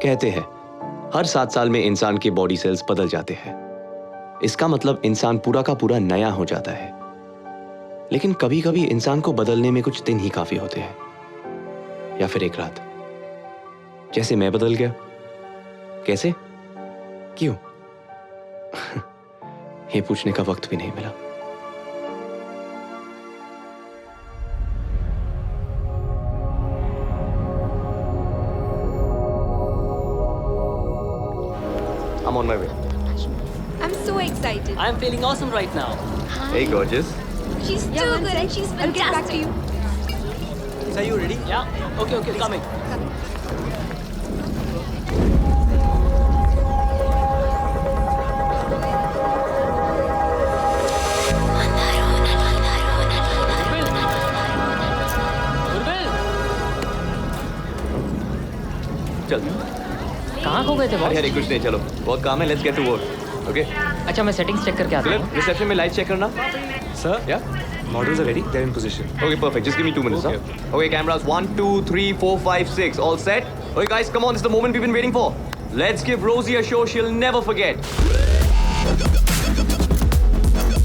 कहते हैं हर 7 साल में इंसान के बॉडी सेल्स बदल जाते हैं। इसका मतलब इंसान पूरा का पूरा नया हो जाता है। लेकिन कभी कभी इंसान को बदलने में कुछ दिन ही काफी होते हैं, या फिर एक रात। जैसे मैं बदल गया। कैसे? क्यों? ये पूछने का वक्त भी नहीं मिला। I'm on my way. I'm so excited. I'm feeling awesome right now. Hey, gorgeous. She's too good and she's fantastic. I'll get back to you. So are you ready? Yeah. Okay, coming. चल। कहाँ खो गए थे boss? अरे कुछ नहीं, चलो बहुत काम है, let's get to work. Okay? अच्छा, मैं सेटिंग्स चेक करके आता हूँ। रिसेप्शन में लाइट चेक करना। Sir, Yeah? models are ready. They're in position. Okay, perfect. Just give me 2 minutes. Okay. Huh? Okay, cameras 1, 2, 3, 4, 5, 6. All set? Okay, guys, come on. This is the moment we've been waiting for. Let's give Rosie a show she'll never forget.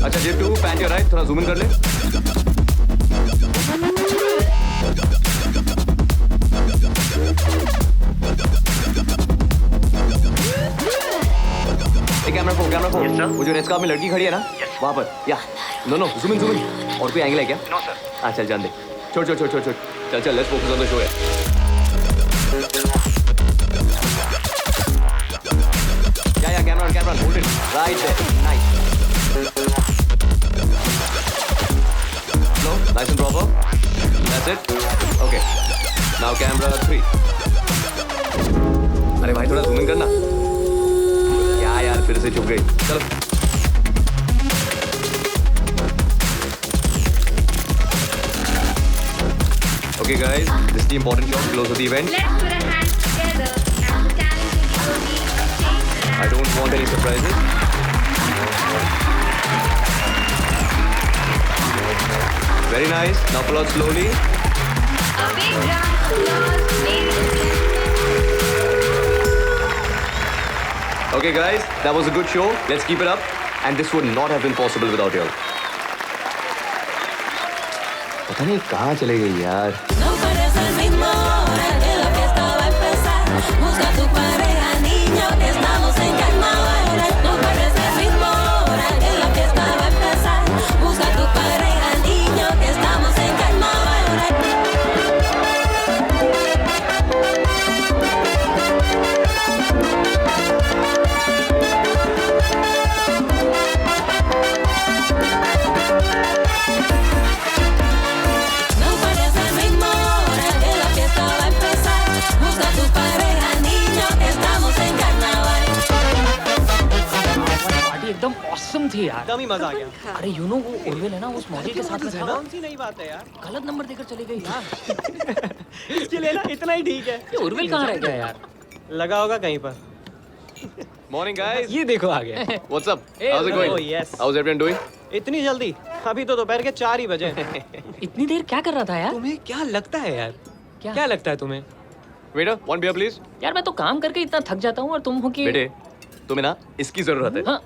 अच्छा, Jib 2, pan your right. थोड़ा zoom in कर ले. Camera phone वो जो red scarf में लड़की खड़ी है ना, वहाँ पर। या नो जूम इन। और कोई एंगल है क्या? No sir. हाँ चल जान दे, छोड़ चल let's focus on the show. Yeah camera hold it right there. Nice. No nice and proper, that's it. Okay, now camera 3। अरे भाई थोड़ा जूम इन करना यार, फिर से चुप गई। चलो okay guys, this is the important shot close to the event. Let's put our hands together and the talented Rosie change. I don't want any surprises. Very nice. Now pull out slowly. A big round of applause, ladies and gentlemen. Okay guys, that was a good show. Let's keep it up. And this would not have been possible without you all. पता नहीं कहाँ चले गई यार। No parece el mismo hora que la fiesta va a empezar. Busca tu pareja, niño, que estamos en carnaval. No parece el mismo hora que la fiesta va a empezar. Busca tu pareja, niño, que estamos en carnaval. No parece el mismo hora que la fiesta va a empezar. Busca tu pareja, niño, que estamos en carnaval. Party एकदम awesome थी यार। एकदम ही मजा आ गया। अरे you know वो उर्विल है ना, उस मॉडल के साथ में था। कौन सी नई बात है यार? गलत नंबर देकर चली गई यार। इसके लिए ना इतना ही ठीक है। ये उर्विल कहाँ रह गया यार? लगा होगा कहीं पर। Morning guys. ये देखो आ गया। What's up? Hey, How's it going? Oh, yes. How's everyone doing? इतनी जल्दी? अभी तो दोपहर के 4 ही बजे। इतनी देर क्या कर रहा था यार? तुम्हें क्या लगता है यार? क्या? क्या लगता है तुम्हें? Waiter, one beer please. यार मैं तो काम करके इतना थक जाता हूँ और तुम हो कि बेटे, तुम्हें ना इसकी जरूरत है। हाँ।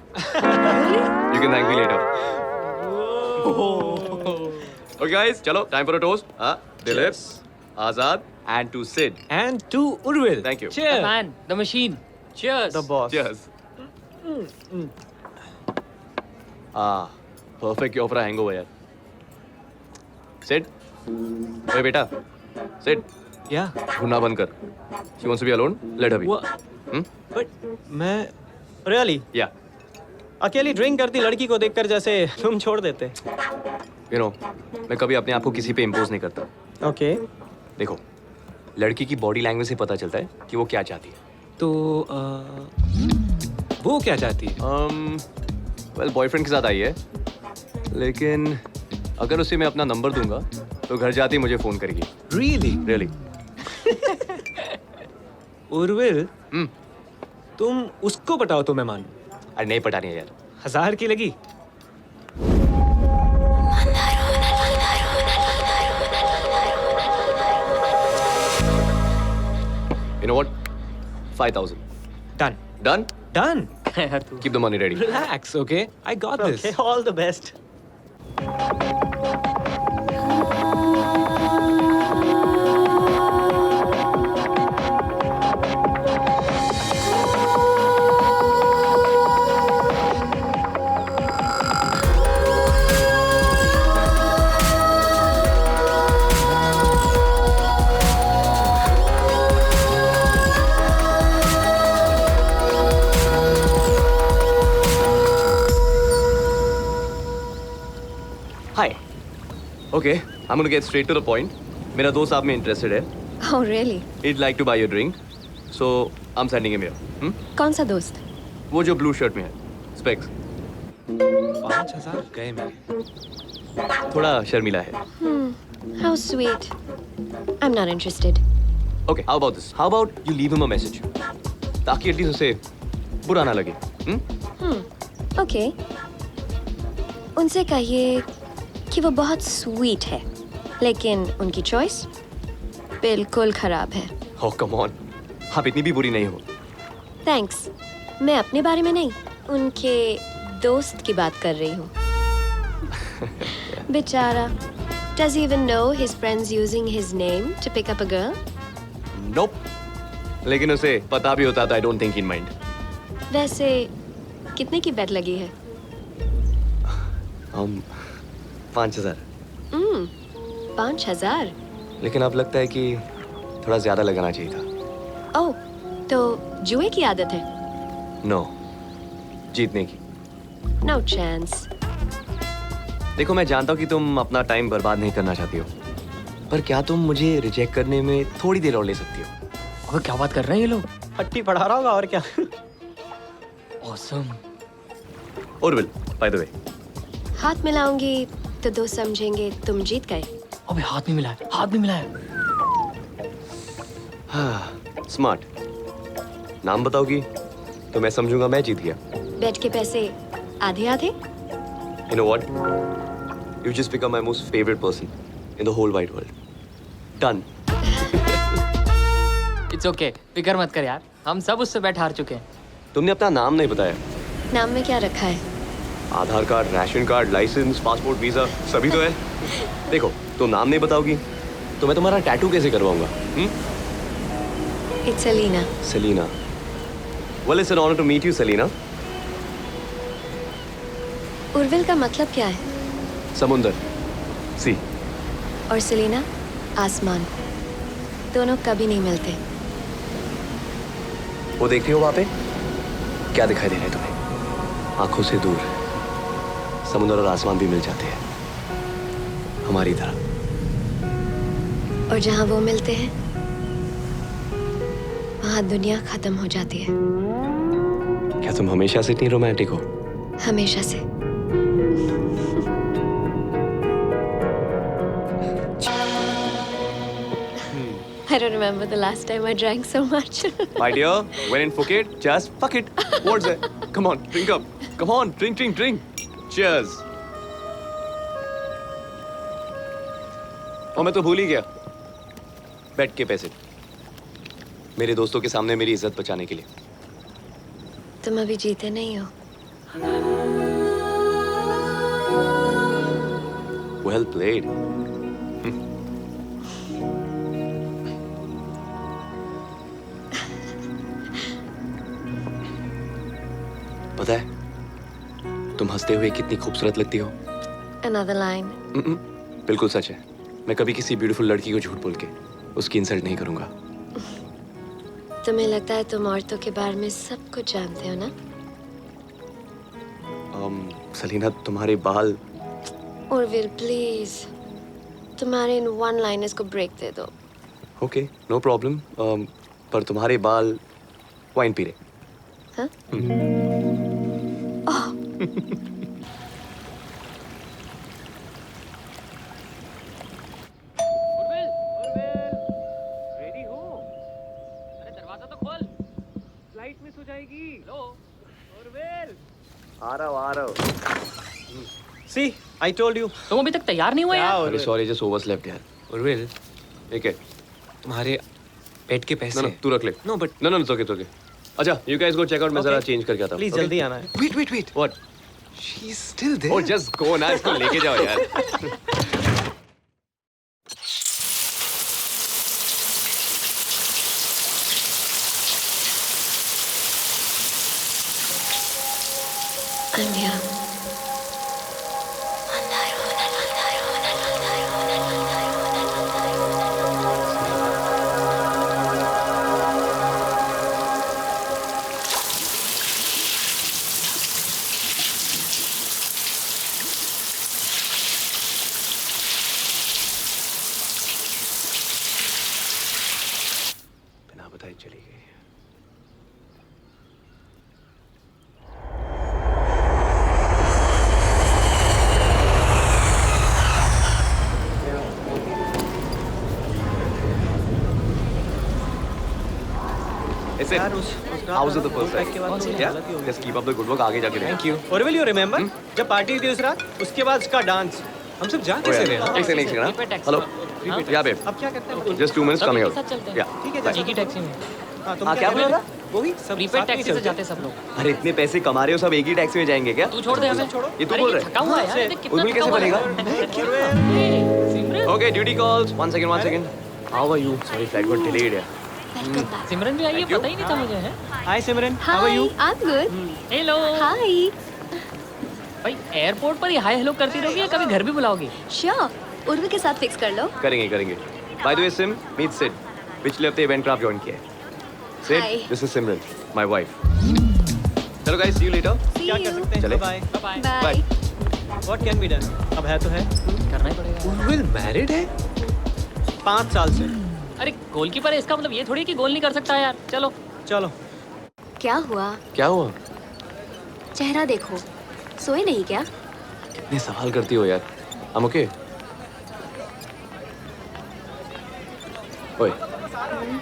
You can thank me later. Okay guys, चलो time for a toast. हाँ, Dilip, Azad, and to Sid. And to Urvil. Thank you. The Cheers. man, the machine. Cheers. The boss. Cheers. Perfect cure for a hangover यार. Sid, ओए बेटा, Sid, Yeah. ढूंढना बंद कर. She wants to be alone. Let her be. What? But मैं really Yeah. अकेली drink करती लड़की को देखकर जैसे तुम छोड़ देते। You know, मैं कभी अपने आप को किसी पे इम्पोज नहीं करता. Okay. देखो, लड़की की बॉडी लैंग्वेज से पता चलता है कि वो क्या चाहती है. तो वो क्या चाहती है? वेल बॉयफ्रेंड के साथ आई है, लेकिन अगर उसे मैं अपना नंबर दूंगा तो घर जाते ही मुझे फोन करेगी. Really? रियली? उर्विल, तुम उसको पटाओ तो मैं मानूं। अरे नहीं पटानी है यार. 1000 की लगी? You know what? 5,000. Done. Done? Done. यार तू Keep the money ready. Relax, okay? I got this. Okay, all the best. Hi. Okay, I'm gonna get straight to the point. मेरा दोस्त आप में interested है. Oh, really? He'd like to buy you a drink. So, I'm sending him here. कौन सा दोस्त? वो जो blue shirt में है. Specs. 5,000 गए मेरे. थोड़ा शर्मिला है. How sweet. I'm not interested. Okay, how about this? How about you leave him a message? ताकि at least उसे बुरा ना लगे. Okay. उनसे कहिए कि वो बहुत स्वीट है, लेकिन उनकी चॉइस बिल्कुल खराब है. Oh, come on. आप इतनी भी बुरी नहीं हो. थैंक्स. मैं अपने बारे में नहीं, उनके दोस्त की बात कर रही हूँ. बेचारा. Does he even know his friend's using his name to pick up a girl? Nope. लेकिन उसे पता भी होता तो I don't think he'd mind. वैसे कितने की बेट लगी है? 5,000. 5,000? लेकिन अब लगता है कि थोड़ा ज्यादा लगाना चाहिए था. ओह, तो जुए की आदत है? No. जीतने की. No chance. देखो मैं जानता हूँ कि तुम अपना टाइम बर्बाद नहीं करना चाहती हो, पर क्या तुम मुझे रिजेक्ट करने में थोड़ी देर और ले सकती हो? अबे क्या बात कर रहे हैं ये लोग? हट्टी पढ़ा रहा होगा और क्या. Awesome. Orville, by the way. हाथ मिलाऊंगी तो दोस्त समझेंगे तुम जीत गए. अबे हाथ नहीं मिलाया, हाथ नहीं मिलाया. स्मार्ट. नाम बताओगी तो मैं समझूंगा मैं जीत गया. बेट के पैसे आधे आधे? You know what? You just become my most favorite person in the whole wide world. Done. It's okay. फिक्र मत कर यार. हम सब उससे बैठ हार चुके हैं. तुमने अपना नाम नहीं बताया. नाम में क्या रखा है? Aadhaar card, ration card, license, passport, visa सभी तो है. देखो तुम नाम नहीं बताओगी तो मैं तुम्हारा टैटू कैसे करवाऊंगा? It's Alina. Selena. Well, it's an honor to meet you, Selena. Urvil का मतलब क्या है? समुंदर. सी. और सेलिना आसमान. दोनों कभी नहीं मिलते. वो देखती हो वहां पे? क्या दिखाई दे रहा है तुम्हें? आंखों से दूर समुद्र और आसमान भी मिल जाते हैं हमारी तरह. और जहाँ वो मिलते हैं वहाँ दुनिया खत्म हो जाती है. क्या तुम हमेशा से इतनी रोमांटिक हो? हमेशा से. I don't remember the last time I drank so much. My dear, when in Phuket, just fuck it. What's that? Come on, drink up. Come on, drink, drink, drink. Cheers. और मैं तो भूल ही गया. बेट के पैसे. मेरे दोस्तों के सामने मेरी इज्जत बचाने के लिए. तुम अभी जीते नहीं हो. Well played. पता है तुम हंसते हुए कितनी खूबसूरत लगती हो. Another line. बिल्कुल सच है. मैं कभी किसी ब्यूटीफुल लड़की को झूठ बोल के उसकी इंसल्ट नहीं करूंगा. तुम्हें लगता है तुम औरतों के बारे में सब कुछ जानते हो ना? सलीना तुम्हारे बाल. उर्विल प्लीज, तुम्हारे इन वन लाइनर्स को ब्रेक दे दो. Okay no problem. पर तुम्हारे बाल वाइन पी रहे. हाँ? रेडी हो? अरे दरवाजा तो खोल. फ्लाइट मिस हो जाएगी. हेलो. ऑरवेल. आ रहा हूँ. See, I told you. तुम अभी तक तैयार नहीं हुए यार? अरे सॉरी जस्ट ओवरस्लेप्ट यार. ऑरवेल, ठीक है. तुम्हारे पेट के पैसे। No, no, तू रख ले। No, but- No, it's okay. अच्छा, you guys go check out. मैं जरा चेंज करके आता हूँ। Please Okay? जल्दी आना है. Wait. What? She's still there. Oh, just go ना, इसको लेके जाओ यार। अन्या बिना बताए चली गई। Is it? यार उस How's it the first pack के बाद तो Yeah? हालत ही हो गई. Just keep up the good work. आगे जाके देखें। Thank you. और विल यू रिमेंबर जब पार्टी थी उस रात, उसके बाद उसका डांस. हम सब जा Oh, कैसे yeah. रहे हैं? एक सेकंड Repeat taxi. हेलो हाँ? या बेब अब क्या करते हैं? जस्ट 2 minutes सब coming एक out साथ चलते हैं। या ठीक है, एक ही टैक्सी में। हाँ, तुम हाँ, क्या बोल रहा? वही सब प्रीपेड साथ में टैक्सी से चलते जाते सब लोग। अरे इतने पैसे कमा रहे हो सब एक ही टैक्सी में जाएंगे क्या तू छोड़ दे हमें। ये तू अरे बोल ये रहा थका हुआ है यार। से- देख कितना उर्मिल कैसे थका हुआ बनेगा है। ए, Simran okay duty calls 1 second how are you sorry flight got delayed है सिमरन भी आई है, पता ही नहीं था मुझे है। Hi Simran, how are hi you? I am good. Hello hi. भाई एयरपोर्ट पर ही हाय हेलो करती रहोगी या कभी घर भी बुलाओगी? श्योर. उर्वी के साथ फिक्स कर लो. करेंगे by the way Sim meet Sid पिछले हफ्ते इवेंट क्राफ्ट जॉइन किया है Hi. Sid this is Simran my wife चलो guys see you later See क्या कर you. सकते हैं? चले? Bye. Bye. Bye. What can be done? अब है तो है. करना ही पड़ेगा। Urvil married है? 5 साल से. अरे गोलकीपर है, इसका मतलब ये थोड़ी कि गोल नहीं कर सकता यार। चलो चलो. क्या हुआ? क्या हुआ चेहरा देखो. सोए नहीं क्या? कितने सवाल करती हो यार हम ओके ओए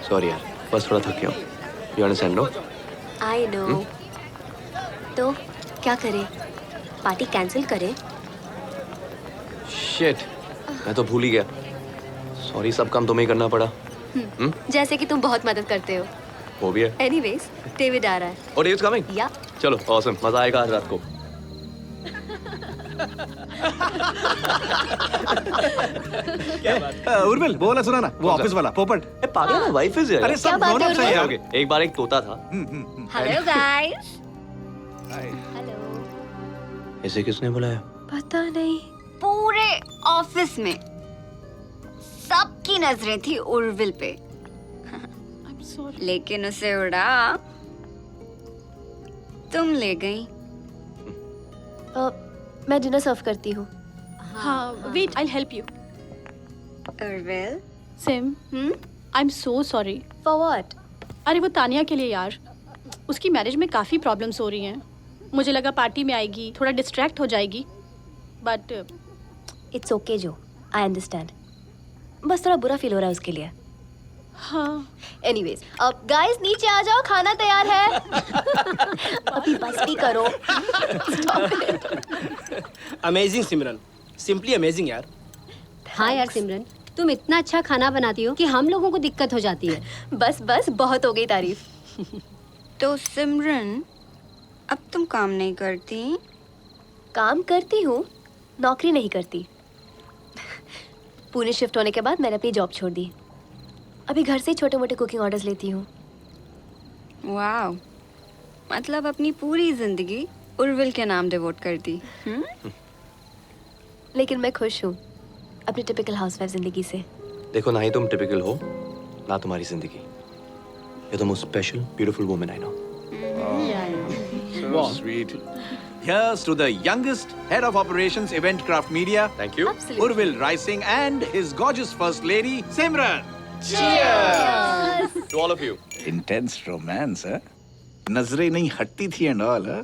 सॉरी यार बस थोड़ा थक गया हूँ you understand no I know. तो क्या करें? पार्टी कैंसिल करें? शिट मैं तो भूल ही गया सॉरी सब काम तुम्हें ही करना पड़ा जैसे कि तुम बहुत मदद करते हो. वो भी है एनीवेज, डेविड आ रहा है. और डेविड्स कमिंग या चलो ऑसम मजा आएगा आज रात को उर्मिल वो वाला सुना ना वो ऑफिस वाला पोपट. पागल है वाइफ इज अरे सब बात है, grown ups हैं उर्मिल? यार. ओके एक बार एक तोता था हेलो गाइस. हेलो. इसे किसने बुलाया पता नहीं. पूरे ऑफिस में सबकी नजरें थी उर्विल पे. लेकिन उसे उड़ा तुम ले गई. मैं डिनर सर्व करती हूँ. हाँ, wait, I'll help you. Urvil, Sim, I'm so sorry. For what? अरे वो तानिया के लिए यार, उसकी मैरिज में काफ़ी प्रॉब्लम्स हो रही हैं. मुझे लगा पार्टी में आएगी, थोड़ा डिस्ट्रैक्ट हो जाएगी. बट It's okay जो. I understand. बस थोड़ा बुरा फील हो रहा है उसके लिए. हाँ, Anyways, अब गाइस नीचे आ जाओ, खाना तैयार है. अभी बस भी करो. अमेजिंग सिमरन. सिंपली अमेजिंग यार. हाँ यार सिमरन, तुम इतना अच्छा खाना बनाती हो कि हम लोगों को दिक्कत हो जाती है. बस बहुत हो गई तारीफ. तो सिमरन अब तुम काम नहीं करती? काम करती हूँ, नौकरी नहीं करती. पुणे शिफ्ट होने के बाद मैंने अपनी जॉब छोड़ दी. अभी घर से ही छोटे मोटे कुकिंग ऑर्डर्स लेती हूँ. वाह, मतलब अपनी पूरी जिंदगी उर्विल के नाम डिवोट कर दी. लेकिन मैं खुश हूँ अपनी टिपिकल हाउसवाइफ जिंदगी से. देखो ना ही तुम टिपिकल हो ना तुम्हारी जिंदगी ये तो most special beautiful woman I know So sweet. Here's to the youngest head of operations Event Craft Media, thank you Absolutely. Urvil Rising, and his gorgeous first lady, Simran. To all of you Intense romance, huh? नजरें नहीं हटती थी and all, huh?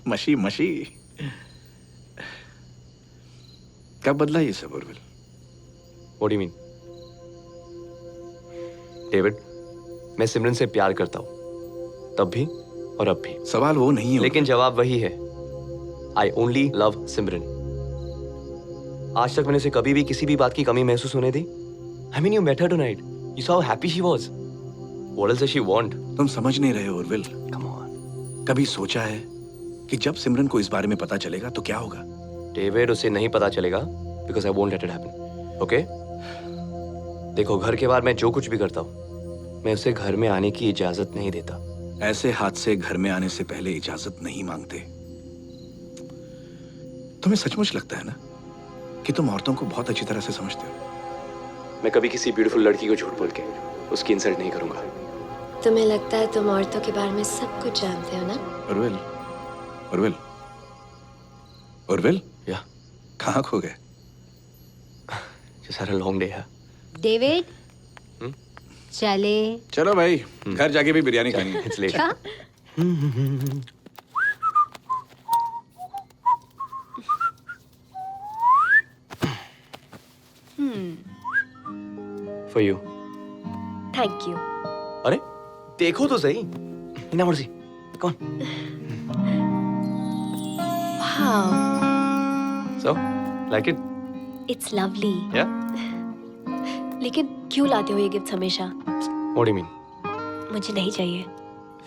मशी मशी. कब बदला ये सब Urvil? What do you mean David मैं सिमरन से प्यार करता हूँ तब भी और अब भी सवाल वो नहीं है. लेकिन जवाब वही है आई ओनली लव सिमरन आज तक मैंने उसे कभी भी किसी भी बात की कमी महसूस होने दी I mean you met her tonight you saw how happy she was What else does she want? तुम समझ नहीं रहे हो उर्विल। Come on. कभी सोचा है कि जब सिमरन को इस बारे में पता चलेगा तो क्या होगा? डेविड, उसे नहीं पता चलेगा because I won't let it happen. Okay? देखो, घर के बाहर मैं जो कुछ भी करता हूँ, मैं उसे घर में आने की इजाजत नहीं देता। ऐसे हादसे घर में आने से पहले इजाजत नहीं मांगते। तुम्हें सचमुच लगता है ना कि तुम औरतों को बहुत अच्छी तरह से समझते हो? मैं कभी किसी ब्यूटीफुल लड़की को झूठ बोल के उसकी इंसल्ट नहीं करूंगा। तुम्हें लगता है तुम औरतों के बारे में सब कुछ जानते हो ना? उर्विल, उर्विल, उर्विल, या कहाँ खो गए? Just had a long day है। डेविड चले। चलो भाई, घर जाके भी बिरयानी खानी है। It's late. क्या? For you. Thank you. अरे देखो तो सही। इना मर्जी। Come on. Wow, So, like it? It's lovely. Yeah? लेकिन क्यों लाते हो ये गिफ्ट हमेशा? What do you mean? मुझे नहीं चाहिए।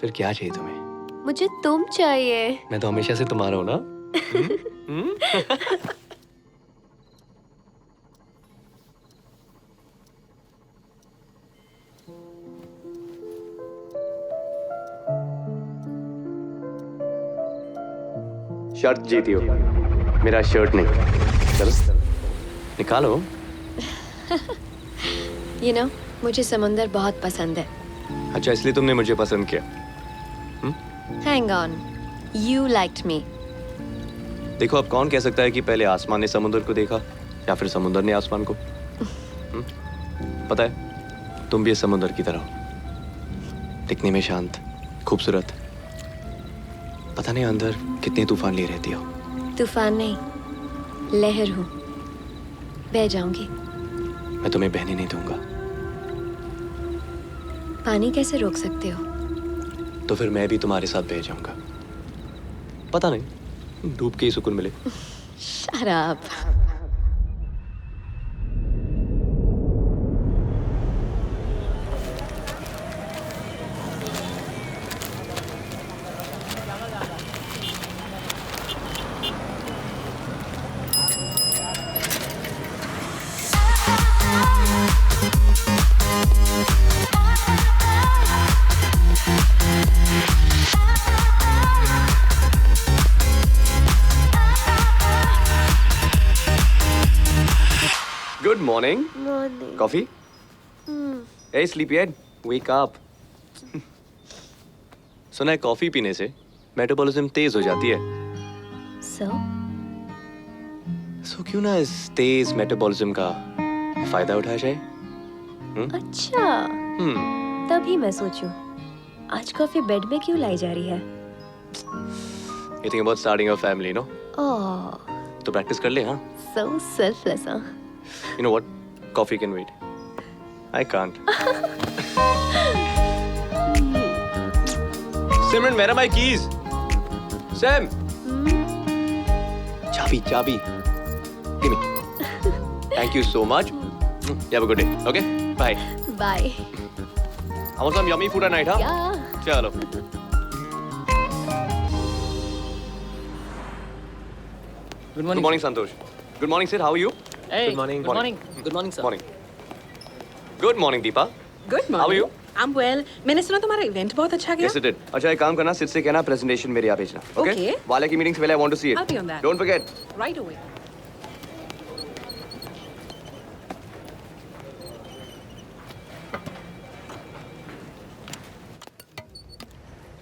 फिर क्या चाहिए तुम्हें? मुझे तुम चाहिए। मैं तो हमेशा से तुम्हारा हूँ ना? शर्ट जीती हो, मेरा शर्ट नहीं। चलो निकालो। You know, मुझे समुंदर बहुत पसंद है। अच्छा, इसलिए तुमने मुझे पसंद किया। Hang on, you liked me. देखो, अब कौन कह सकता है कि पहले आसमान ने समुद्र को देखा या फिर समुद्र ने आसमान को? पता है, तुम भी इस समुद्र की तरह हो, दिखने में शांत, खूबसूरत। पता नहीं अंदर कितने तूफान लिए रहती हो। तूफान नहीं, लहर हूँ। बह जाऊंगी। मैं तुम्हें बहने नहीं दूंगा। पानी कैसे रोक सकते हो? तो फिर मैं भी तुम्हारे साथ बह जाऊंगा। पता नहीं, डूब के ही सुकून मिले। Shut up. Good morning. Morning. Coffee? Hey, sleepyhead, wake up. सुना है कॉफी पीने से मेटाबॉलिज्म तेज हो जाती है। सो क्यों ना इस तेज मेटाबॉलिज्म का फायदा उठाया जाए? अच्छा, तभी मैं सोचूं, आज कॉफी बेड में क्यों लाई जा रही है? You think about starting a family, no? Oh, तो प्रैक्टिस कर ले, हाँ? so selfless, huh? You know what? Coffee can wait. I can't. Simran, where are my keys? Sam! Chabi. Give me. Thank you so much. You have a good day. Okay? Bye. Bye. I want some yummy food at night, huh? Yeah. Chalo. Good morning. Good morning, Santosh. Good morning, Sid. How are you? Hey, Good morning. Good morning. Good morning, sir. Morning. Good morning, Deepa. Good How are you? I'm well. मैंने सुना तुम्हारा event बहुत अच्छा गया. Yes, it did. अच्छा, एक काम करना, सिद से कहना प्रेजेंटेशन मेरे यहाँ भेजना. Okay. वाले की मीटिंग से पहले I want to see it. I'll be on that. Don't forget. Right away.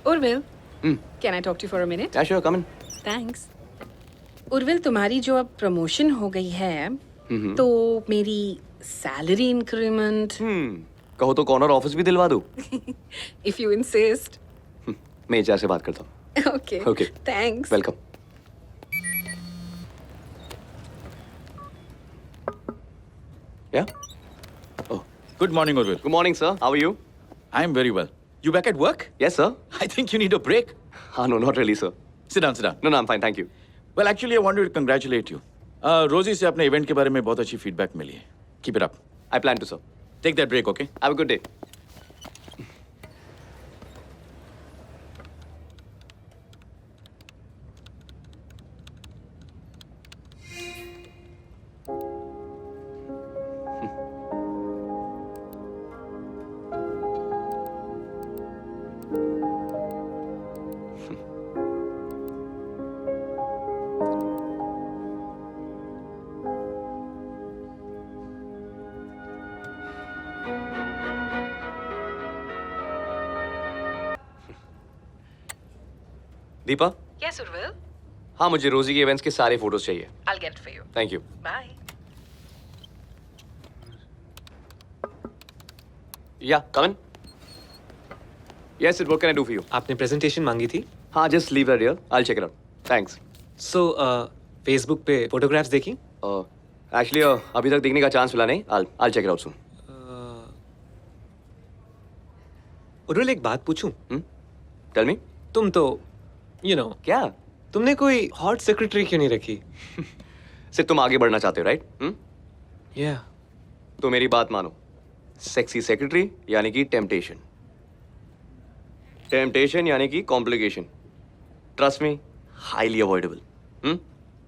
Urvil, can I talk to you for a minute? Yeah, sure, come in. Thanks. Urvil, तुम्हारी जो अब प्रमोशन हो गई है, तो मेरी सैलरी इंक्रीमेंट. कहो तो कॉर्नर ऑफिस भी दिलवा दूं. If you insist. मैं एचआर से बात करता हूँ. Okay. Okay. Thanks. Welcome. Yeah? Oh. Good morning, Urvil. Good morning, sir. How are you? I'm very well. You back at work? Yes, sir. I think you need a break. No, not really, sir. Sit down, sit down. No, I'm fine, thank you. Well, actually, I wanted to congratulate you. रोजी से अपने event के बारे में बहुत अच्छी feedback मिली है. Keep it up. I plan to, sir. Take that break, okay? Have a good day. Deepa, Yes, Urvil. हाँ मुझे रोजी के इवेंट्स के सारे फोटोज चाहिए. I'll get it for you. Thank you. Bye. Yeah come in. Yes sir, what can I do for you? आपने presentation मांगी थी. हाँ just leave that here, I will check it out. Thanks. So Facebook पे photographs देखी. Actually अभी तक देखने का चांस मिला नहीं. I check it out soon. Urvil, एक बात पूछूं? Tell me. तुम तो क्या तुमने कोई हॉट सेक्रेटरी क्यों नहीं रखी? सिर्फ तुम आगे बढ़ना चाहते हो, राइट? या तो मेरी बात मानो. सेक्सी सेक्रेटरी यानी कि टेम्पटेशन. टेम्पटेशन यानी कि complication. Trust me, highly avoidable.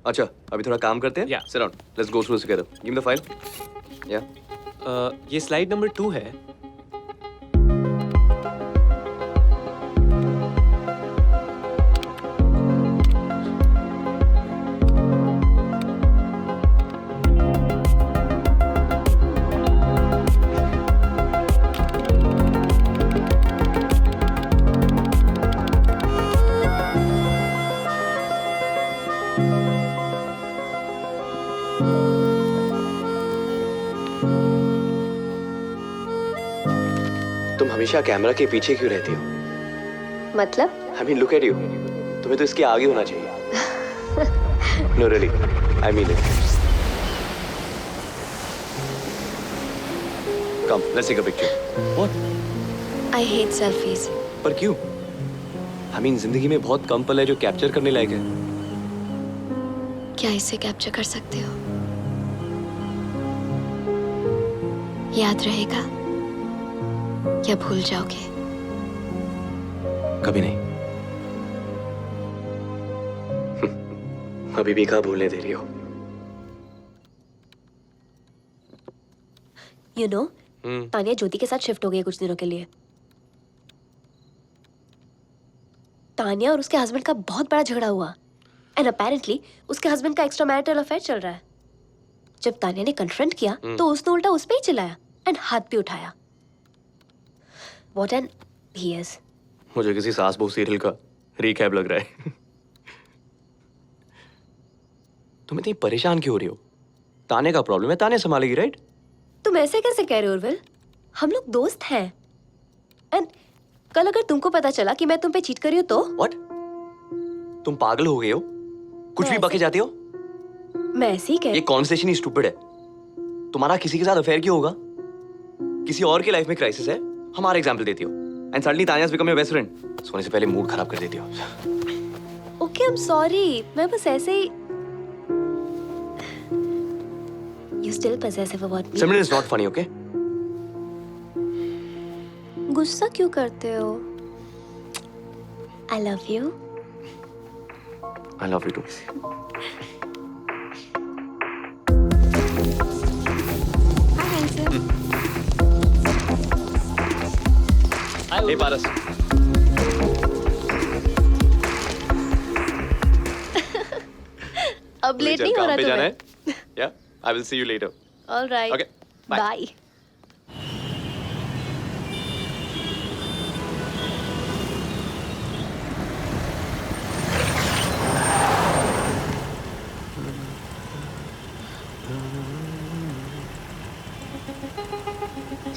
अच्छा अभी थोड़ा काम करते हैं. Yeah. Sit down, let's go through this together. Give me the file. या ये स्लाइड नंबर 2 है. तुम हमेशा कैमरा के पीछे क्यों रहती हो? मतलब I mean look at you. तुम्हें तो इसके आगे होना चाहिए. No really, I mean it. Come let's take a picture. What? I hate selfies. पर क्यों? आई मीन जिंदगी में बहुत कम पल है जो कैप्चर करने लायक है. क्या इसे कैप्चर कर सकते हो? याद रहेगा या भूल जाओगे? कभी नहीं. अभी भी कहाँ भूलने दे रही हो? यू नो, तानिया ज्योति के साथ शिफ्ट हो गई है कुछ दिनों के लिए. तानिया और उसके हस्बैंड का बहुत बड़ा झगड़ा हुआ एंड अपेरेंटली उसके हस्बैंड का एक्स्ट्रा मैरिटल अफेयर चल रहा है. जब तानिया ने कन्फ्रंट किया तो उसने उल्टा उस पे ही चिल्लाया एंड हाथ भी उठाया. What an he is. मुझे किसी सास बहू सीरियल का रीकैप लग रहा है. तुम इतनी परेशान क्यों हो रही हो? ताने का प्रॉब्लम है, ताने संभालेगी, राइट? तुम ऐसे कैसे कह रहे हो उर्विल? हम लोग दोस्त हैं. एंड कल अगर तुमको पता चला कि मैं तुम पे चीट कर रही हूँ तो? What? तुम पागल हो गए हो? कुछ भी बके जाती हो? मैं ऐसे ही ये कॉन्वर्सेशन ही स्टूपिड है. तुम्हारा किसी के साथ अफेयर क्यों होगा? किसी और की लाइफ में क्राइसिस है, हमारा एग्जाम्पल देती हो and suddenly Tania become your best friend. सोने से पहले मूड खराब कर देती हो. Okay, I am sorry. मैं बस ऐसे ही. You still possessive about me. Simran is not funny, okay? गुस्सा क्यों करते हो? I love you. I love you too. Hey Paras. अब लेट नहीं हो रहा तुम्हें? Yeah, I will see you later. All right. Okay, bye. Bye.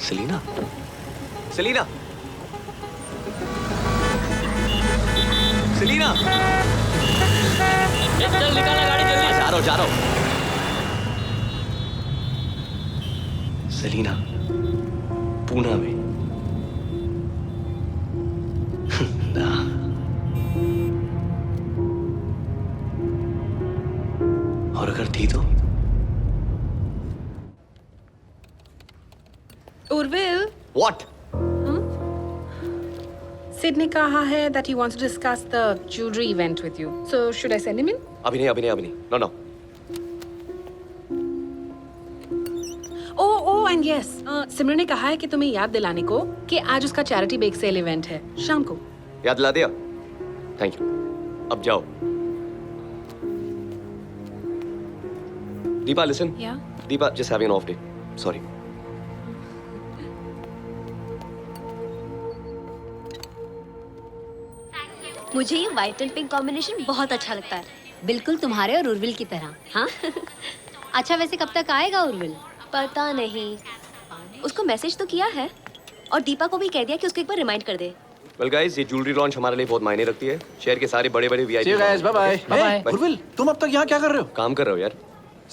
Selena. Selena. Selena. चल निकाला गाड़ी जल्दी. जा रहा हूँ. सेलिना, पूना में. ना. और अगर थी तो? Urvil, What? Sid ने कहा है that he wants to discuss the jewelry event with you. So should I send him in? अभी नहीं. No. Oh, and yes. सिमरन ने कहा है कि तुम्हें याद दिलाने को कि आज उसका चैरिटी बेक सेल इवेंट है शाम को. याद दिला दिया? Thank you. अब जाओ. Deepa, listen. Yeah. Deepa, just having an off day. Sorry. मुझे ये व्हाइट एंड पिंक कॉम्बिनेशन बहुत अच्छा लगता है। बिल्कुल तुम्हारे और उर्विल की तरह। हाँ अच्छा, वैसे कब तक आएगा उर्विल? पता नहीं, उसको मैसेज तो किया है और दीपा को भी कह दिया कि उसको एक बार रिमाइंड कर दे। वेल गाइस, ये ज्वेलरी लॉन्च हमारे लिए बहुत मायने रखती है। शहर के सारे बड़े-बड़े See you VIP. guys, bye bye. Bye-bye. Hey, Urvil, तुम अब तक यहाँ क्या कर रहे हो? काम कर रहे हो यार?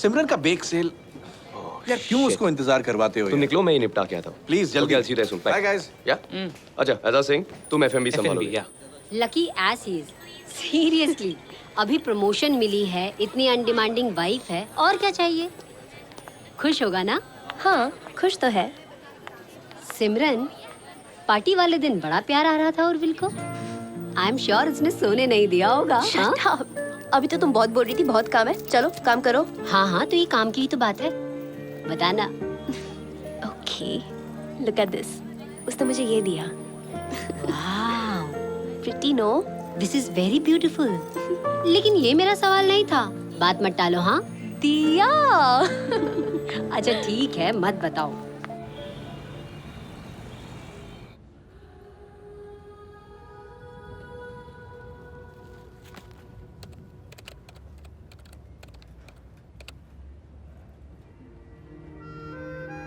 सिमरन का बेक सेल। यार क्यों उसको इंतजार करवाते हो? तुम निकलो, मैं ही निपटा के आता हूँ। प्लीज जल्दी। I'll see you there soon. Bye. Bye guys. या? अच्छा, ऐसा सिंह, तुम एफएमबी संभालोगे। या लकी एस इज। सीरियसली, अभी प्रमोशन मिली है, इतनी अनडिमांडिंग वाइफ है, और क्या चाहिए? खुश होगा ना? हाँ, खुश तो है। सिमरन, पार्टी वाले दिन बड़ा प्यार आ रहा था उर्विल को। आई एम श्योर उसने सोने नहीं दिया होगा। हाँ? Shut up. अभी तो तुम बहुत बोल रही थी बहुत काम है, चलो काम करो। हाँ हाँ, तो ये काम की ही तो बात है, बताना। Okay, look at this. उसने मुझे ये दिया। Wow, pretty no? This is very beautiful. लेकिन ये मेरा सवाल नहीं था, बात मत टालो। हाँ दिया। अच्छा ठीक है, मत बताओ।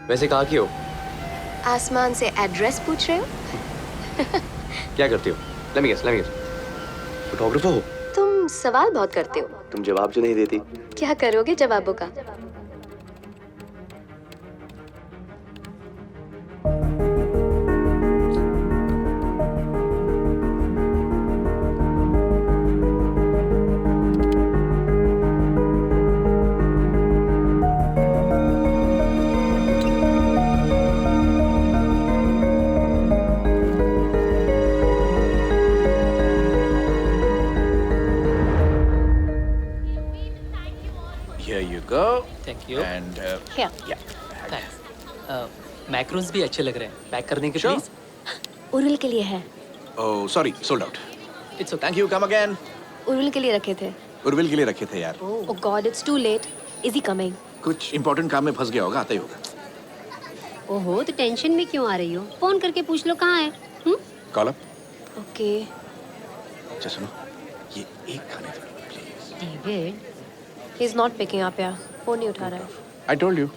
वैसे कहाँ की हो? आसमान से एड्रेस पूछ रहे हो? क्या करती हो? Let me guess. फोटोग्राफर हो? तुम सवाल बहुत करते हो। तुम जवाब जो नहीं देती। क्या करोगे जवाबों का? Here you go. Thank you. And क्या? yeah. थैंक्स। मैक्रोन्स भी अच्छे लग रहे हैं, पैक कर देंगे Sure. प्लीज। उर्विल के लिए है। Oh, sorry, sold out. It's okay. Thank you. Come again. Urvil के लिए रखे थे। उर्विल के लिए रखे थे यार। Oh god, it's too late. Is he coming? कुछ इंपॉर्टेंट काम में फंस गया होगा, आता ही होगा। ओहो, तो टेंशन में क्यों आ रही हो? फोन करके पूछ लो कहाँ है। Call up. ओके। अच्छा सुनो, ये एक खाने दो, please. David, he is not picking up यार, फोन नहीं उठा रहा है। I told you.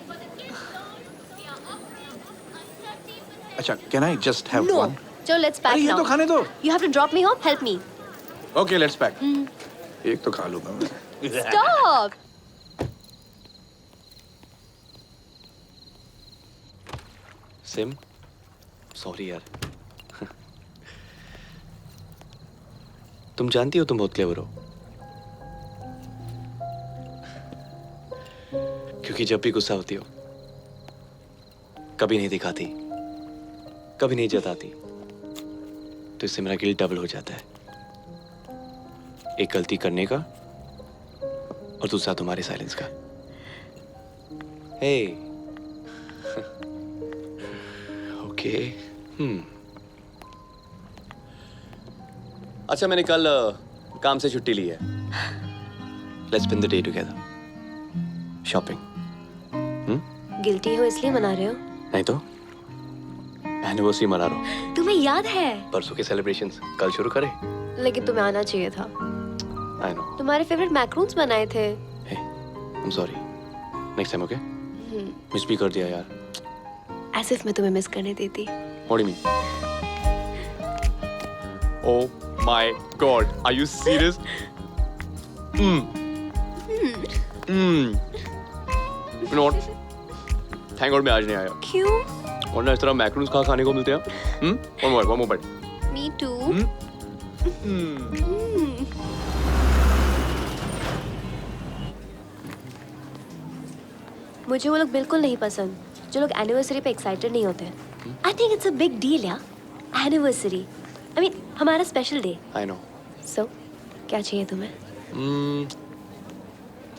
अच्छा, can I just have No. one? चलो लेट्स पैक अरे ये नाउ। तो खाने दो। You have to drop me home, help me. Okay, let's pack. एक तो खा लूंगा मैं। Stop. सिम, सॉरी यार। तुम जानती हो तुम बहुत क्लेवर हो, क्योंकि जब भी गुस्सा होती हो कभी नहीं दिखाती, कभी नहीं जताती, तो इससे मेरा गिल्ट डबल हो जाता है। एक गलती करने का और दूसरा तुम्हारे साइलेंस का। हे ओके। अच्छा, मैंने कल काम से छुट्टी ली है। Let's spend the day together. Shopping. Guilty हो इसलिए मना रहे हो? नहीं तो एनिवर्सरी मना रहा हूँ। तुम्हें याद है? परसों के सेलिब्रेशंस कल शुरू करें। लेकिन तुम्हें आना चाहिए था। I know. तुम्हारे फेवरेट मैक्रोन्स बनाए थे। Hey, I am sorry. Next time okay? Miss भी कर दिया यार। ऐसे मैं तुम्हें मिस करने देती। What do you mean? Oh my God, are you serious? You know what? Thank God मैं आज नहीं आया। क्यों? वरना इस तरह मैक्रोन्स कहाँ खाने को मिलते हैं? One more bite. Me too. मुझे वो लोग बिल्कुल नहीं पसंद जो लोग एनिवर्सरी पे एक्साइटेड नहीं होते। I think it's a big deal यार, एनिवर्सरी। आई मीन हमारा स्पेशल डे। I know. सो क्या चाहिए तुम्हें?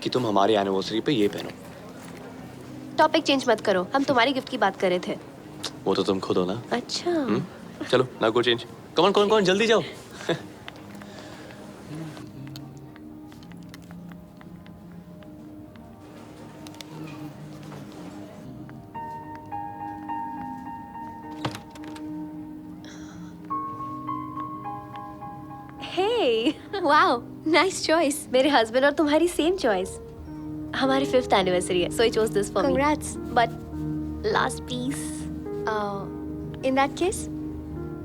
कि तुम हमारी एनिवर्सरी पे ये पहनो। टॉपिक चेंज मत करो, हम तुम्हारी गिफ्ट की बात कर रहे थे। वो तो तुम खुद हो ना। अच्छा। चलो ना गो चेंज। कौन जल्दी जाओ। Hey. Wow, nice choice. मेरे हस्बैंड और तुम्हारी सेम चॉइस। हमारी 5th एनिवर्सरी है, so I chose this for me. Congrats. But last piece. In that case,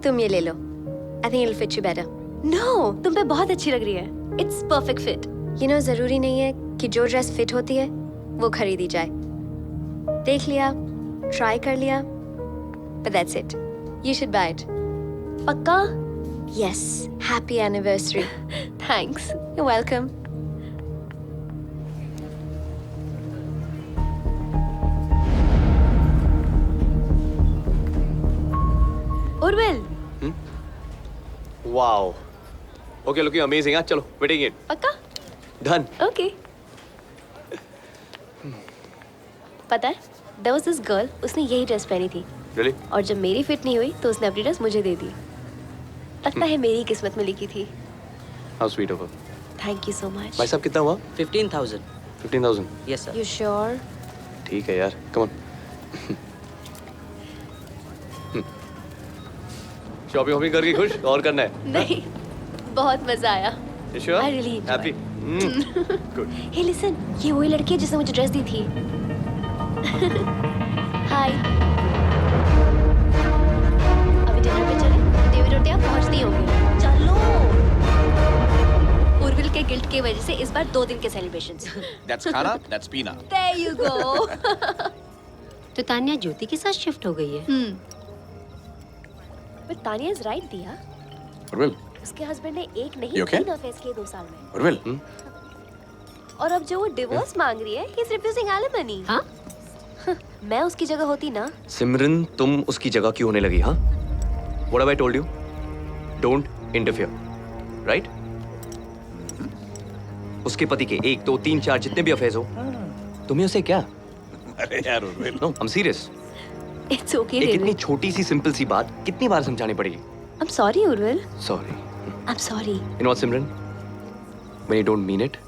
तुम ये ले लो. I think it'll fit you better. No, तुम पे बहुत अच्छी लग रही है. It's perfect fit. You know, जरूरी नहीं है कि जो ड्रेस फिट होती है वो खरीदी जाए. देख लिया, ट्राई कर लिया, but that's it. You should buy it. पक्का? Yes. Happy anniversary. Thanks. You're welcome. Urvil. Wow. Okay, looking amazing. हाँ, चलो, wedding it. पक्का? Done. Okay. पता है, there was this girl, उसने यही ड्रेस पहनी थी. Really? और जब मेरी फिट नहीं हुई तो उसने अपनी ड्रेस मुझे दे दी. लगता है मेरी किस्मत में लिखी थी. How sweet of her. Thank you so much. भाई साहब कितना हुआ? 15,000. 15,000. Yes sir. You sure? ठीक है यार. Come on. शॉपिंग करके खुश और करना है? नहीं, बहुत मजा आया. You sure? I really enjoyed. Happy? Good. Hey listen, ये वही लड़की है जिसने मुझे ड्रेस दी थी. Hi. अभी डिनर पे चले? देवी रोटियां पहुंचती होंगी. चलो. उर्विल के गिल्ट की वजह से इस बार 2 दिन के celebrations. That's Khana, that's Pina. There you go. तो तान्या ज्योति के साथ शिफ्ट हो गई है. But Tanya is right, दिया. उर्विल, उसके हस्बैंड ने एक नहीं You okay? 3 अफेयर्स किए 2 साल में. उर्विल, और अब जो वो डिवोर्स मांग रही है, he is refusing alimony. हाँ? मैं उसकी जगह होती ना. सिमरन, तुम उसकी जगह क्यों होने लगी? हाँ? What have I told you? Don't interfere. Right? उसके पति के 1, 2, 3, 4 जितने भी अफेयर्स हो, तुम्हें उसे क्या? अरे यार Urvil. No, I'm serious. It's okay, एक David. इतनी छोटी सी सिंपल सी बात कितनी बार समझानी पड़ेगी? I'm sorry, Urvil. Sorry. I'm sorry. You know what, Simran? When you don't mean it,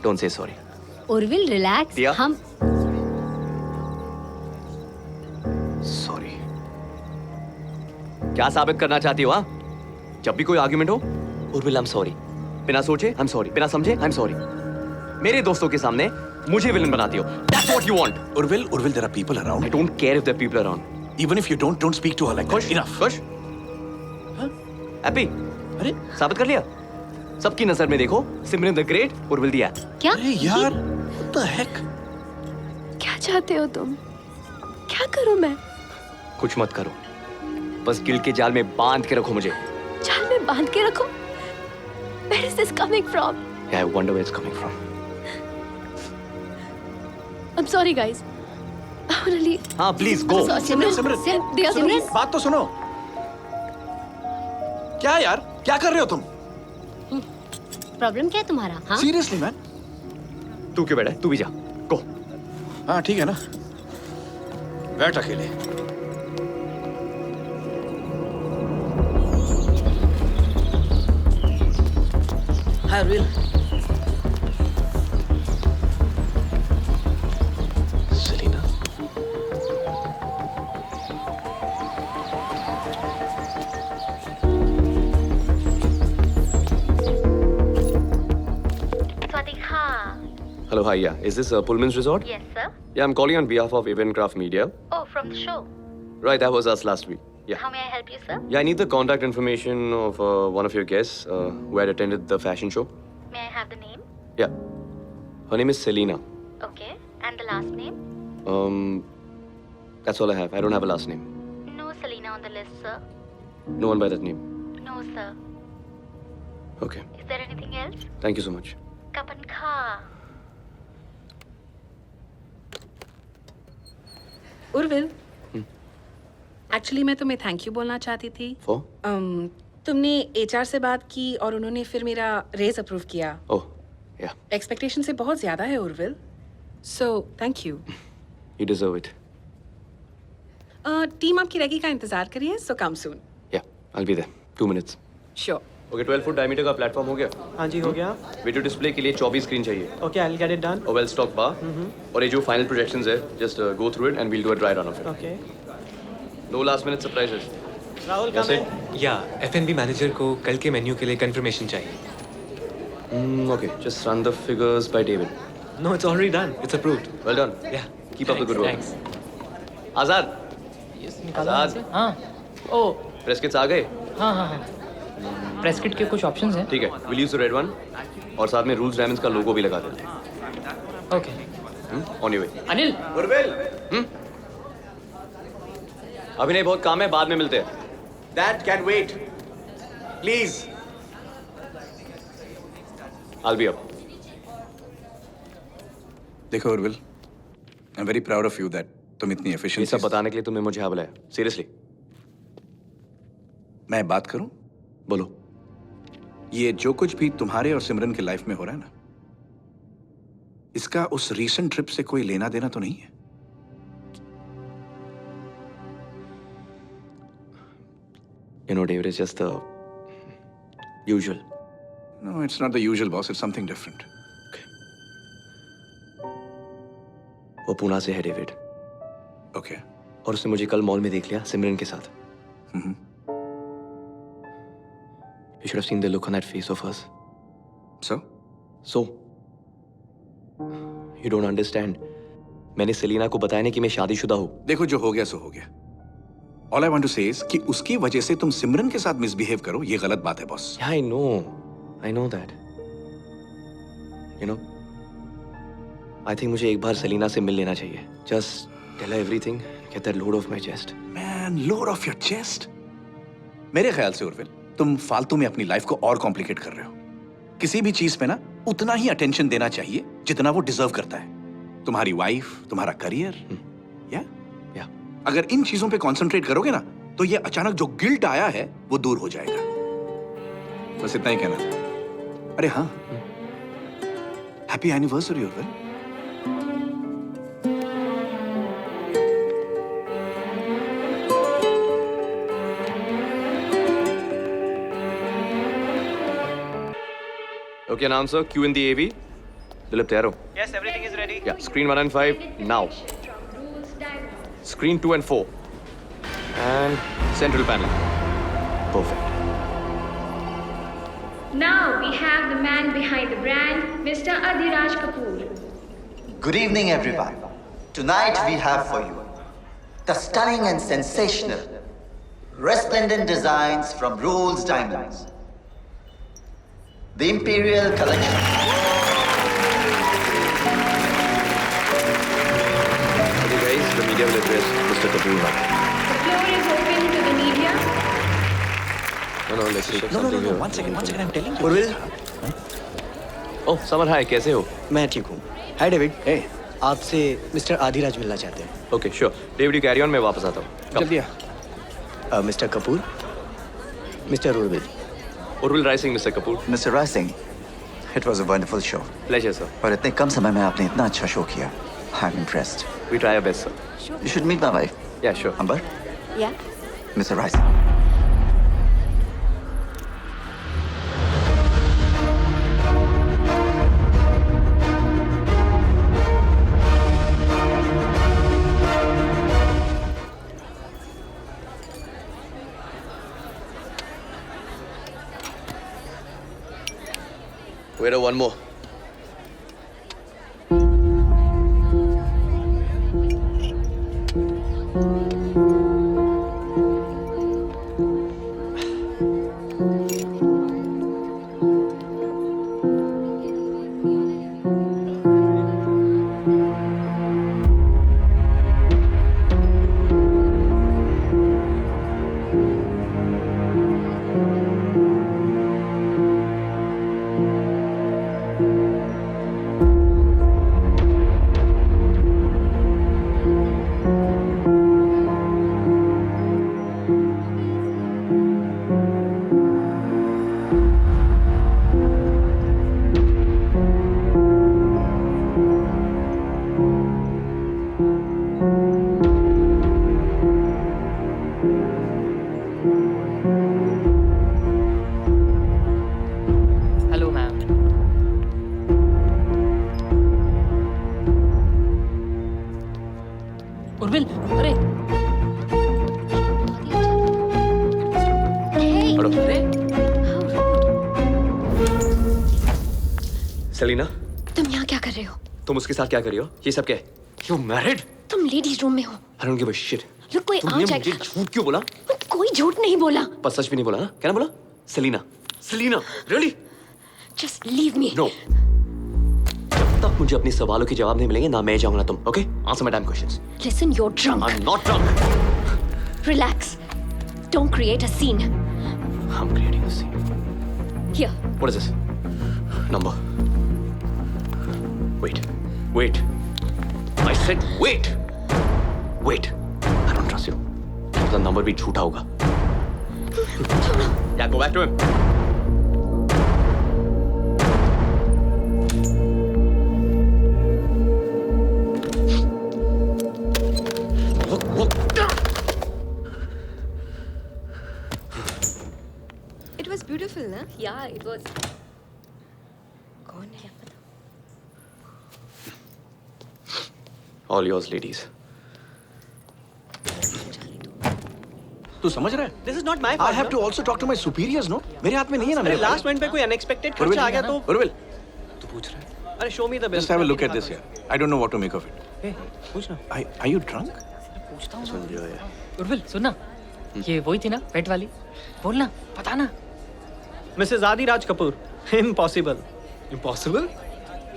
don't say sorry. Urvil relax. दिया? हम Sorry. क्या साबित करना चाहती हो? हाँ? जब भी कोई आर्गुमेंट हो, उर्विल I'm sorry. बिना सोचे I'm sorry. बिना समझे I'm sorry. मेरे दोस्तों के सामने मुझे विलन बनाती हो. That's what you want. Urvil, there are people around. I don't care if there are people around. Even if you don't speak to her like that. Enough. खुश? हैप्पी? अरे साबित कर लिया? सबकी नजर में देखो, Simran the great, Urvil the act. क्या? अरे यार, what the heck? क्या चाहते हो तुम? क्या करूं मैं? कुछ मत करो. बस गिल्ट के जाल में बांध के रखो मुझे. जाल में बांध के रखो? Where is this coming from? Yeah, I wonder where it's coming from. I'm sorry, guys. I'm really. हाँ, please go. सिमरन, दिया सुनो, please. बात तो सुनो. क्या यार? क्या कर रहे हो तुम? प्रॉब्लम क्या है तुम्हारा? हाँ? Seriously, man. तू क्यों बैठा है? तू भी जा. Go. हाँ ठीक है ना. बैठ अकेले. Hi Urvil. Selena. Hello, hi, yeah. Is this Pullman's Resort? Yes, sir. Yeah, I'm calling on behalf of Eventcraft Media. Oh, from the show. Right, that was us last week. Yeah. How may I help you, sir? Yeah, I need the contact information of one of your guests who had attended the fashion show. May I have the name? Yeah. Her name is Selena. Okay. And the last name? That's all I have. I don't have a last name. No Selena on the list, sir. No one by that name. No, sir. Okay. Is there anything else? Thank you so much. Kapan Kha. Urvil, actually मैं तुम्हें thank you बोलना चाहती थी. For? तुमने HR से बात की और उन्होंने फिर मेरा रेज अप्रूव किया. Oh, yeah. एक्सपेक्टेशन से बहुत ज्यादा है Urvil. So thank you. You deserve it. Team आपकी रेगी का इंतजार करिए. सो कम सून. Yeah, I'll be there. 2 minutes. Sure. Okay, 12 foot diameter का प्लेटफॉर्म हो गया. हाँ जी, हो गया. वीडियो डिस्प्ले के लिए 24 स्क्रीन चाहिए. Okay, I'll get it done. और वेल स्टॉक बार. और ये जो फाइनल प्रोजेक्शंस है, just go through it and we'll do a dry run of it. Okay. No last minute surprises. Rahul, That's come in. या F&B manager को कल के menu के लिए कंफर्मेशन चाहिए. Okay, just run the figures by David. No, it's already done. It's approved. Well done. Yeah. Keep up the good work. Thanks. आजाद, आजाद, हाँ ओ press kits आ गए? हाँ हाँ हाँ प्रेस किट के कुछ ऑप्शंस हैं ठीक है, we'll use the red one और साथ में रूल्स डायमंड्स का लोगो भी लगा देते हैं. Okay On your way. Anil अभी नहीं, बहुत काम है, बाद में मिलते हैं. That can wait. Please. I'll be up. देखो Urvil, I'm very proud of you that तुम इतनी ये efficient. सब बताने के लिए तुमने मुझे यहाँ बुलाया. Seriously. मैं बात करूं? बोलो. ये जो कुछ भी तुम्हारे और सिमरन की लाइफ में हो रहा है ना, इसका उस रीसेंट ट्रिप से कोई लेना देना तो नहीं है? You know, David, it's just the usual. No, it's not the usual, boss. It's something different. वो पूना से है, डेविड. Okay. और उसने मुझे कल मॉल में देख लिया सिमरन के साथ. You should have seen the look on that face of hers. So? You don't understand. मैंने सेलिना को बताया नहीं कि मैं शादीशुदा हूँ. देखो, जो हो गया सो हो गया. All I want to say is कि उसकी वजह से तुम सिमरन के साथ मिसबिहेव करो, ये गलत बात है, boss. Yeah, I know that. You know, I think मुझे एक बार सेलिना से मिल लेना चाहिए. Just tell her everything, get that load off my chest. Man, load off your chest. मेरे ख्याल से उर्विल, तुम फालतू में अपनी लाइफ को और कॉम्प्लिकेट कर रहे हो. किसी भी चीज पे ना उतना ही अटेंशन देना चाहिए जितना वो डिजर्व करता है. तुम्हारी वाइफ, तुम्हारा करियर, या अगर इन चीजों पे कंसंट्रेट करोगे ना, तो ये अचानक जो गिल्ट आया है वो दूर हो जाएगा. बस इतना ही कहना था. अरे हाँ, happy anniversary Urvil. Okay, announcer, Q in the AV. Dilip, तैयार हो? Yes, everything is ready. Yeah, screen 1 and 5 now. Screen 2 and 4. And central panel. Perfect. Now we have the man behind the brand, Mr. Adhiraj Kapoor. Good evening, everyone. Tonight we have for you the stunning and sensational, resplendent designs from Rolls Diamonds. The Imperial Collection. Okay, guys, the media will address Mr. Kapoor now. The floor is open to the media. No, let's check something here. One second, I'm telling you. Urvil, Oh, Samar, hi, कैसे हो? मैं ठीक हूँ. Hi, David. Hey. आपसे mister Adiraj मिलना चाहते हैं. Okay, sure. David, you carry on, मैं वापस आता हूँ. Come. जल्दी आ. Mister Kapoor, mister Urvil. Urvil Rising, Mr. Kapoor. Mr. Rising, it was a wonderful show. Pleasure, sir. और इतने कम समय में आपने इतना अच्छा शो किया. I'm impressed. We try our best, sir. You should meet my wife. Yeah, sure. Amber, Yeah. Mr. Rising. Wait, one more. Selina, तुम यहाँ क्या कर रहे हो? तुम उसके साथ क्या कर रही हो? ये सब क्या है? You married? तुम लेडीज रूम में हो। I don't give a shit. लोग कोई आ तुमने जाएगा। मुझे झूठ क्यों बोला? कोई झूठ नहीं बोला। पर सच भी नहीं बोला ना? क्या ना बोला? Selina, Selina, really? Just leave me. No. जब तक मुझे अपने सवालों के जवाब नहीं मिलेंगे ना मैं जाऊंगा ना तुम, okay? Answer my damn questions. Listen, you're drunk. I'm not drunk. Relax. Don't create a scene. I'm creating a scene. Here. What is this? Number. Wait. Wait. I said wait. Wait. I don't trust you. The number भी झूठा होगा. Yeah, go back to him. Look. It was beautiful, na? Yeah, it was. कौन है? All yours, ladies. तू समझ रहा है? This is not my I fault. have to also talk to my superiors, no? मेरे हाथ में नहीं है ना अरे मेरे लास्ट मिनट पे कोई अनएक्सपेक्टेड खर्चा आ गया तो उर्विल, तू पूछ रहा है? अरे show me the bill. just have a look at this here. I don't know what to make of it. Hey, पूछना. Are you drunk? पूछता हूँ। उर्विल सुनना, ये वही थी ना पेट वाली? बोलना, बताना। Mrs Adiraj Kapoor. Impossible. Impossible?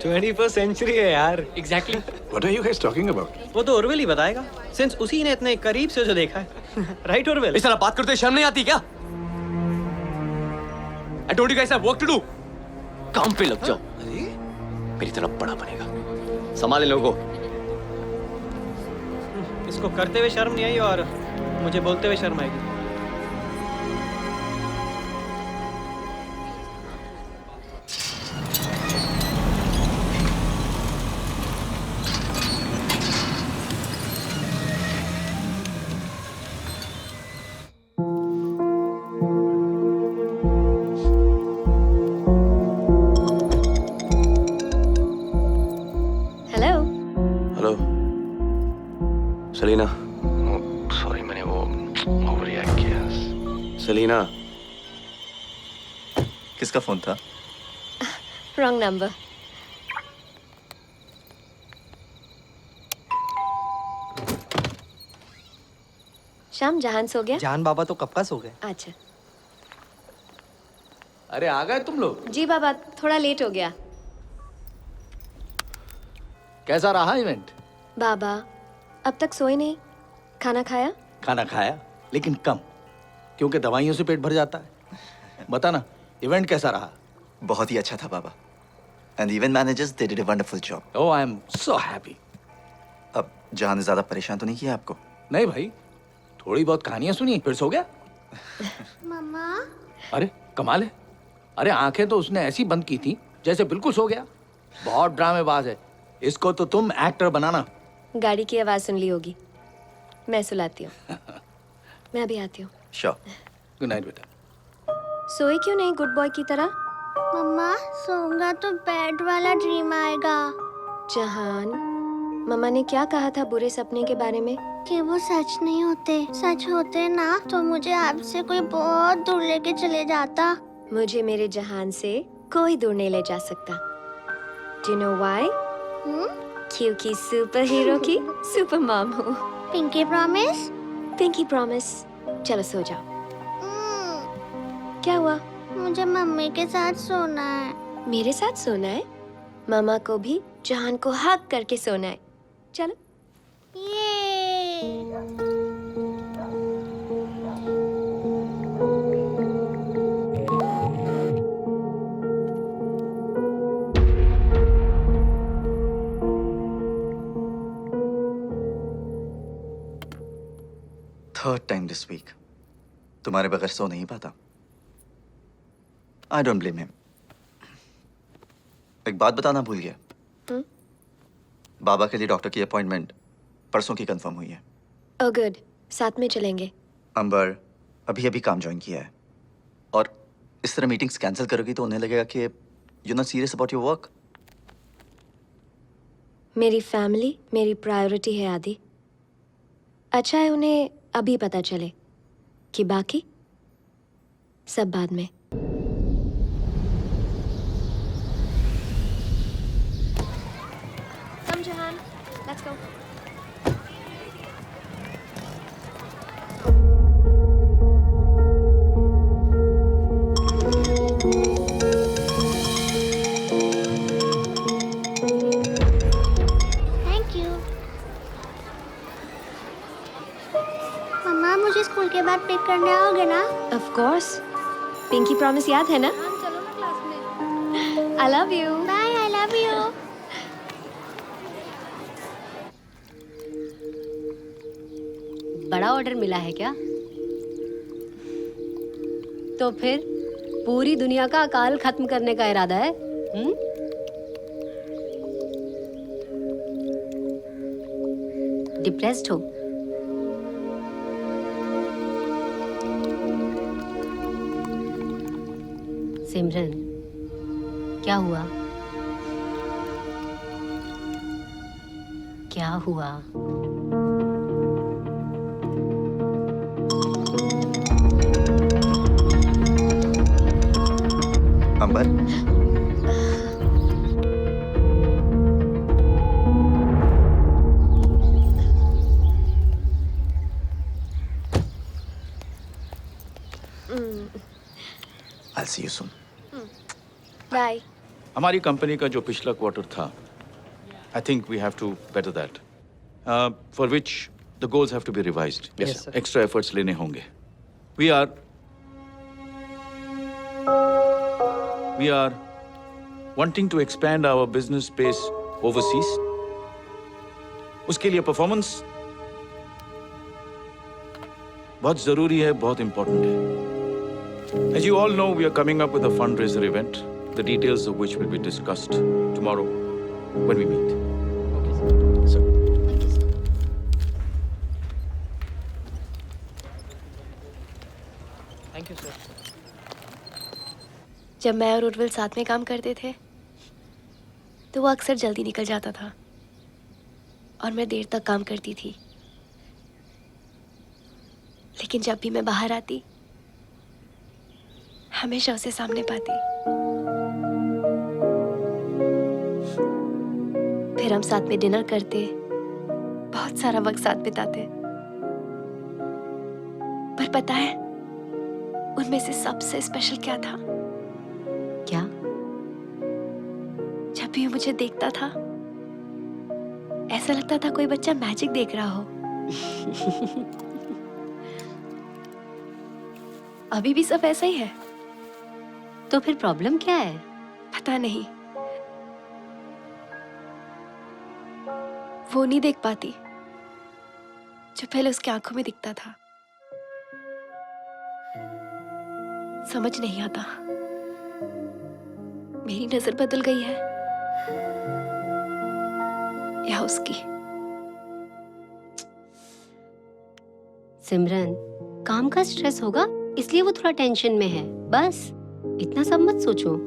21st century है यार. Exactly. What are you guys talking about? वो तो उर्विल ही बताएगा. सिंस उसी ने इतने करीब से जो देखा है. राइट उर्विल? इस तरह बात करते शर्म नहीं आती क्या? I told you guys I have work to do. काम पे लग जाओ. मेरी तरफ बड़ा बनेगा. संभाले लोगों को. इसको करते हुए शर्म नहीं आई और मुझे बोलते हुए शर्म आएगी. Hello. Hello Selina. सॉरी मैंने वो ओवर रिएक्ट किया. सेलिना. किसका फोन था? Wrong number. शाम जहान सो गया? जान बाबा तो कब का सो गए. अच्छा. अरे आ गए तुम लोग? जी बाबा, थोड़ा लेट हो गया. कैसा रहा इवेंट? बाबा, अब तक सोए नहीं. खाना खाया? खाना खाया, लेकिन कम, क्योंकि दवाइयों से पेट भर जाता है. बता ना, इवेंट कैसा रहा? बहुत ही अच्छा था बाबा. And the event managers, they did a wonderful job. Oh, I am so happy. अब जहां ने ज्यादा परेशान तो नहीं किया आपको? नहीं भाई, थोड़ी बहुत कहानियां सुनी फिर सो गया. मम्मा. अरे कमाल है. अरे आंखें तो उसने ऐसी बंद की थी जैसे बिल्कुल सो गया. बहुत ड्रामेबाज है. इसको तो तुम एक्टर बनाना. गाड़ी की आवाज सुन ली होगी. मैं सुलाती हूँ. मैं अभी आती हूँ. Sure. गुड नाइट बेटा. सोए क्यों नहीं गुड बॉय की तरह? मम्मा सोऊंगा तो बैड वाला ड्रीम आएगा. जहान, मम्मा ने क्या कहा था बुरे सपने के बारे में? कि वो सच नहीं होते. सच होते ना तो मुझे आपसे कोई बहुत दूर लेके चले जाता. मुझे मेरे जहान से कोई दूर नहीं ले जा सकता. Do you know why? क्योंकि सुपर हीरो की सुपर मॉम हूँ. Pinky promise. Pinky promise. चलो सो जाओ. क्या हुआ? मुझे मम्मी के साथ सोना है. मेरे साथ सोना है? मामा को भी जहान को हक करके सोना है. चलो. Third time this week. तुम्हारे बगैर सो नहीं पाता. I don't blame him. एक बात बताना भूल गया. बाबा के लिए डॉक्टर की अपॉइंटमेंट परसों की कंफर्म हुई है. Oh good. साथ में चलेंगे. अंबर अभी अभी काम ज्वाइन किया है और इस तरह मीटिंग्स कैंसिल करोगी तो उन्हें लगेगा कि you're not serious about your work. मेरी फैमिली मेरी प्रायोरिटी है आदि. अच्छा है उन्हें अभी पता चले कि बाकी सब बाद में. मुझे स्कूल के बाद पिक करने आओगे ना? ऑफ कोर्स, पिंकी प्रॉमिस याद है ना? चलो ना क्लास में। I love you. Bye, I love you. बड़ा ऑर्डर मिला है क्या? तो फिर पूरी दुनिया का अकाल खत्म करने का इरादा है? डिप्रेस्ड हो? सिमरन, क्या हुआ? क्या हुआ? Ambar, I'll see you soon. Bye. हमारी कंपनी का जो पिछला क्वार्टर था, I think we have to better that, for which the goals have to be revised. Yes, sir. Extra efforts लेने होंगे। We are wanting to expand our business space overseas. उसके लिए performance बहुत जरूरी है, बहुत इंपॉर्टेंट है। As you all know, we are coming up with a fundraiser event, the details of which will be discussed tomorrow when we meet. Thank you sir. जब मैं और उर्विल साथ में काम करते थे तो वो अक्सर जल्दी निकल जाता था और मैं देर तक काम करती थी। लेकिन जब भी मैं बाहर आती हमेशा उसे सामने पाती। फिर हम साथ में डिनर करते, बहुत सारा वक्त साथ बिताते। पर पता है उनमें से सबसे स्पेशल क्या था? क्या? जब भी वो मुझे देखता था ऐसा लगता था कोई बच्चा मैजिक देख रहा हो। अभी भी सब ऐसा ही है। तो फिर प्रॉब्लम क्या है? पता नहीं, वो नहीं देख पाती जो पहले उसकी आंखों में दिखता था। समझ नहीं आता मेरी नजर बदल गई है या उसकी। सिमरन, काम का स्ट्रेस होगा इसलिए वो थोड़ा टेंशन में है, बस इतना सब मत सोचो।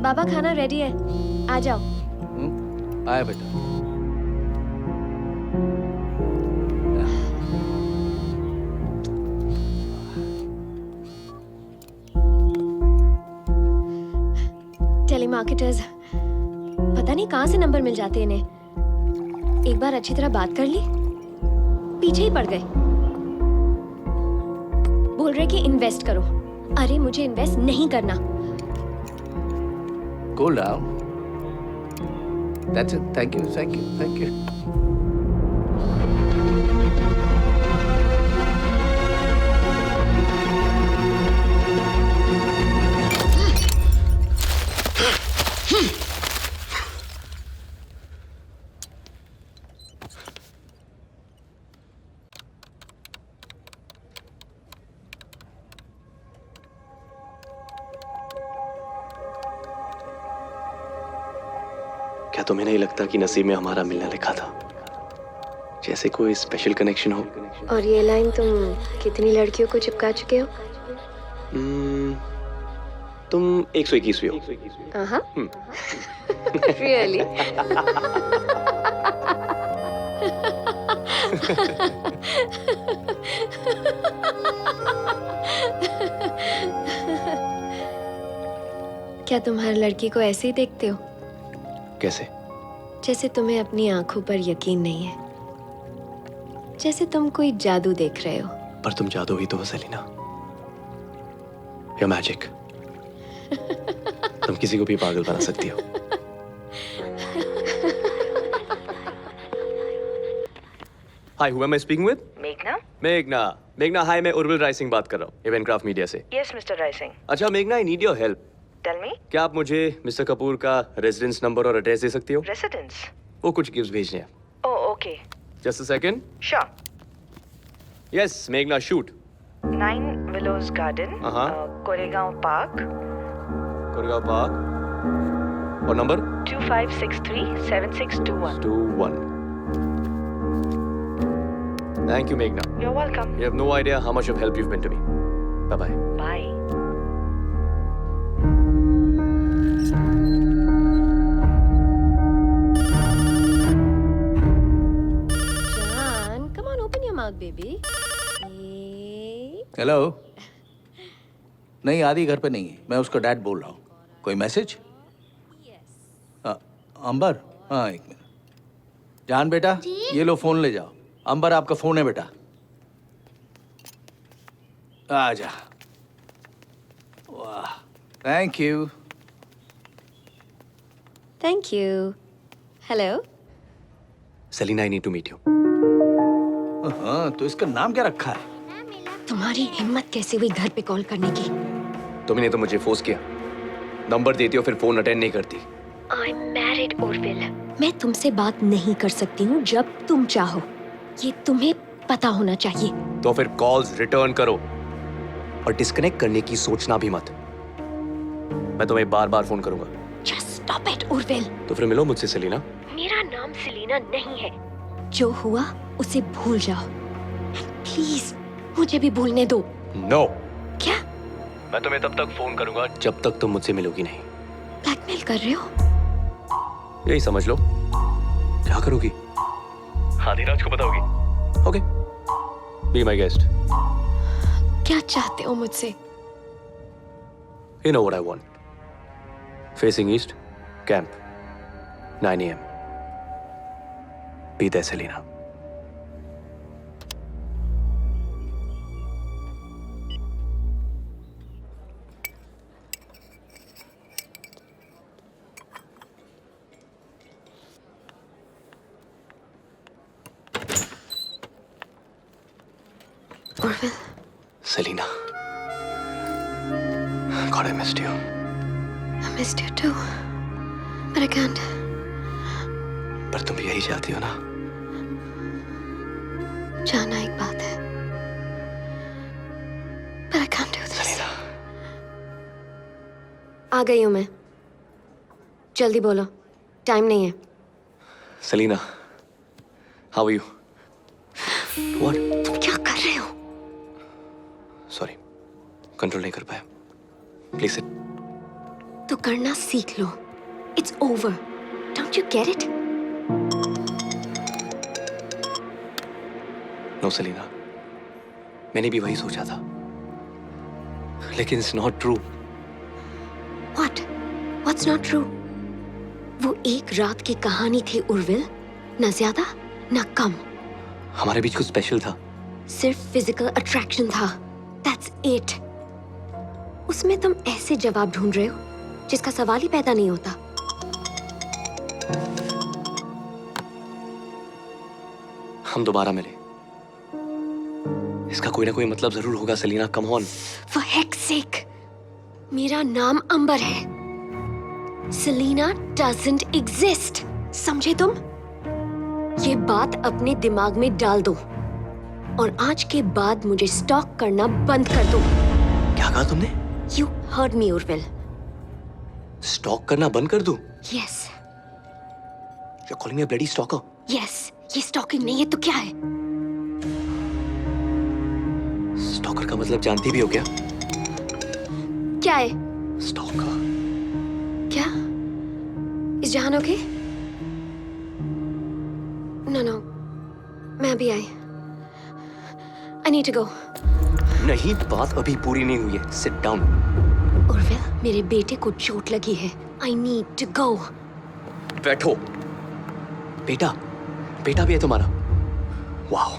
बाबा खाना रेडी है, आ जाओ। आया बेटा। टेलीमार्केटर्स पता नहीं कहां से नंबर मिल जाते इन्हें। एक बार अच्छी तरह बात कर ली, पीछे ही पड़ गए। बोल रहे कि इन्वेस्ट करो। अरे मुझे इन्वेस्ट नहीं करना। Cool down. That's it. Thank you. Thank you. Thank you. क्या तुम्हें नहीं लगता कि नसीब में हमारा मिलना लिखा था? जैसे कोई स्पेशल कनेक्शन हो। और ये लाइन तुम कितनी लड़कियों को चिपका चुके हो? तुम 121वीं हो। हाँ। Really? क्या तुम हर लड़की को ऐसे ही देखते हो? कैसे? जैसे तुम्हें अपनी आंखों पर यकीन नहीं है। जैसे तुम कोई जादू देख रहे हो। पर तुम जादू ही तो हो सेलिना। या मैजिक। तुम किसी को भी पागल बना सकती हो। हाय, who am I speaking with? मेघना, हाय, मैं उर्विल राय सिंह बात कर रहा हूँ, इवेंटक्राफ्ट मीडिया से। Yes mister Rai Singh. अच्छा मेघना, I need your help. Tell me. क्या आप मुझे मिस्टर कपूर का रेजिडेंस नंबर और एड्रेस दे सकती हो? रेसिडेंस? वो कुछ गिफ्ट भेजने हैं। Oh okay. Just a second. Sure. Yes मेघना, shoot. 9 willows garden, Koregaon park. और number 25637621। Thank you, Meghna. You're welcome. You have no idea how much of help you've been to me. Bye-bye. Bye. John, come on, open your mouth, baby. Hello. नहीं, आदि घर पे नहीं है, मैं उसका dad बोल रहा हूँ। कोई मैसेज? अंबर, हाँ एक मिनट। जान बेटा, ये लो फोन ले जाओ। अंबर आपका फोन है बेटा। आजा। वाह, thank you. Thank you. Hello. Selina, I need to meet you. हाँ, तो इसका नाम क्या रखा है? तुम्हारी हिम्मत कैसे हुई घर पे कॉल करने की? तुमने तो मुझे फोर्स किया। नंबर देती हो फिर फोन अटेंड नहीं करती। I'm married, Orville. मैं तुमसे बात नहीं कर सकती हूँ जब तुम चाहो। ये तुम्हें पता होना चाहिए। तो फिर कॉल्स रिटर्न करो और डिस्कनेक्ट करने की सोचना भी मत। मैं तुम्हें बार-बार फोन करूंगा। Just stop it, Orville. तो फिर मिलो मुझसे सेलिना। मेरा नाम सेलिना नहीं है। जो हुआ उसे भूल जाओ। प्लीज मुझे भी भूलने दो। नो। क्या? मैं तुम्हें तब तक फोन करूंगा जब तक तुम मुझसे मिलोगी नहीं। ब्लैकमेल कर रहे हो? यही समझ लो। क्या करोगी? आदिराज को बताओगी? Okay, be my guest. क्या चाहते हो मुझसे? You know what I want. Facing east, camp, 9 AM. Be there, Selina. Orville. Selina. God, I missed you. I missed you too. But I can't. पर तुम भी यही चाहती हो ना? जाना एक बात है। But I can't do this. Selina. आ गई हूँ मैं। जल्दी बोलो। टाइम नहीं है। Selina, how are you? What? तुम क्या कर रहे हो? Sorry, कंट्रोल नहीं कर पाया। Please sit. तो करना सीख लो। It's over. Don't you get it? No, Selina. मैंने भी वही सोचा था। लेकिन it's not true. What? What's not true? वो एक रात की कहानी थी उर्विल, न ज्यादा न कम। हमारे बीच कुछ स्पेशल था। सिर्फ फिजिकल अट्रैक्शन था। That's it. उसमें तुम ऐसे जवाब ढूंढ रहे हो जिसका सवाल ही पैदा नहीं होता। हम दोबारा मिले। इसका कोई ना कोई मतलब जरूर होगा Selina, come on. For heck's sake, मेरा नाम अंबर है। Selina doesn't exist. समझे तुम? ये बात अपने दिमाग में डाल दो और आज के बाद मुझे स्टॉक करना बंद कर दो। क्या कहा तुमने? You heard me, Urville. Stock करना बंद कर दूं? Yes. You're calling me a bloody stalker? Yes. ये स्टॉकिंग नहीं है तो क्या है? स्टॉकर का मतलब जानती भी हो क्या? क्या है? स्टॉकर। क्या? इस जहान ओके? No. मैं अभी आई। I need to go. नहीं, बात अभी पूरी नहीं हुई है। Sit down. उर्विल, मेरे बेटे को चोट लगी है। I need to go. बैठो। बेटा भी है तुम्हारा? वाह,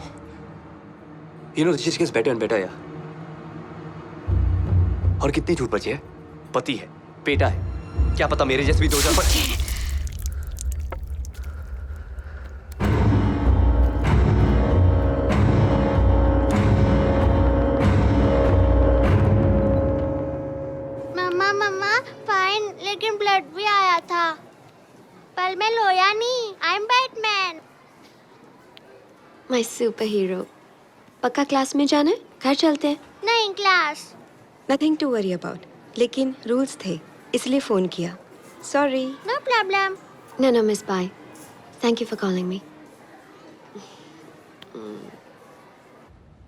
You know this just gets better and better, yeah. और कितने झूठ बचे हैं? पति है, बेटा है, क्या पता मेरे जैसे भी 2000 पर। मम्मा फाइन, लेकिन ब्लड भी आया था। पर मैं लोया नहीं। I am Batman. My super hero. पक्का क्लास में जाना है? घर चलते हैं। नहीं, class. Nothing to worry about, लेकिन रूल्स थे इसलिए फोन किया। Sorry. No problem. No, Miss Bai. Thank you for calling me.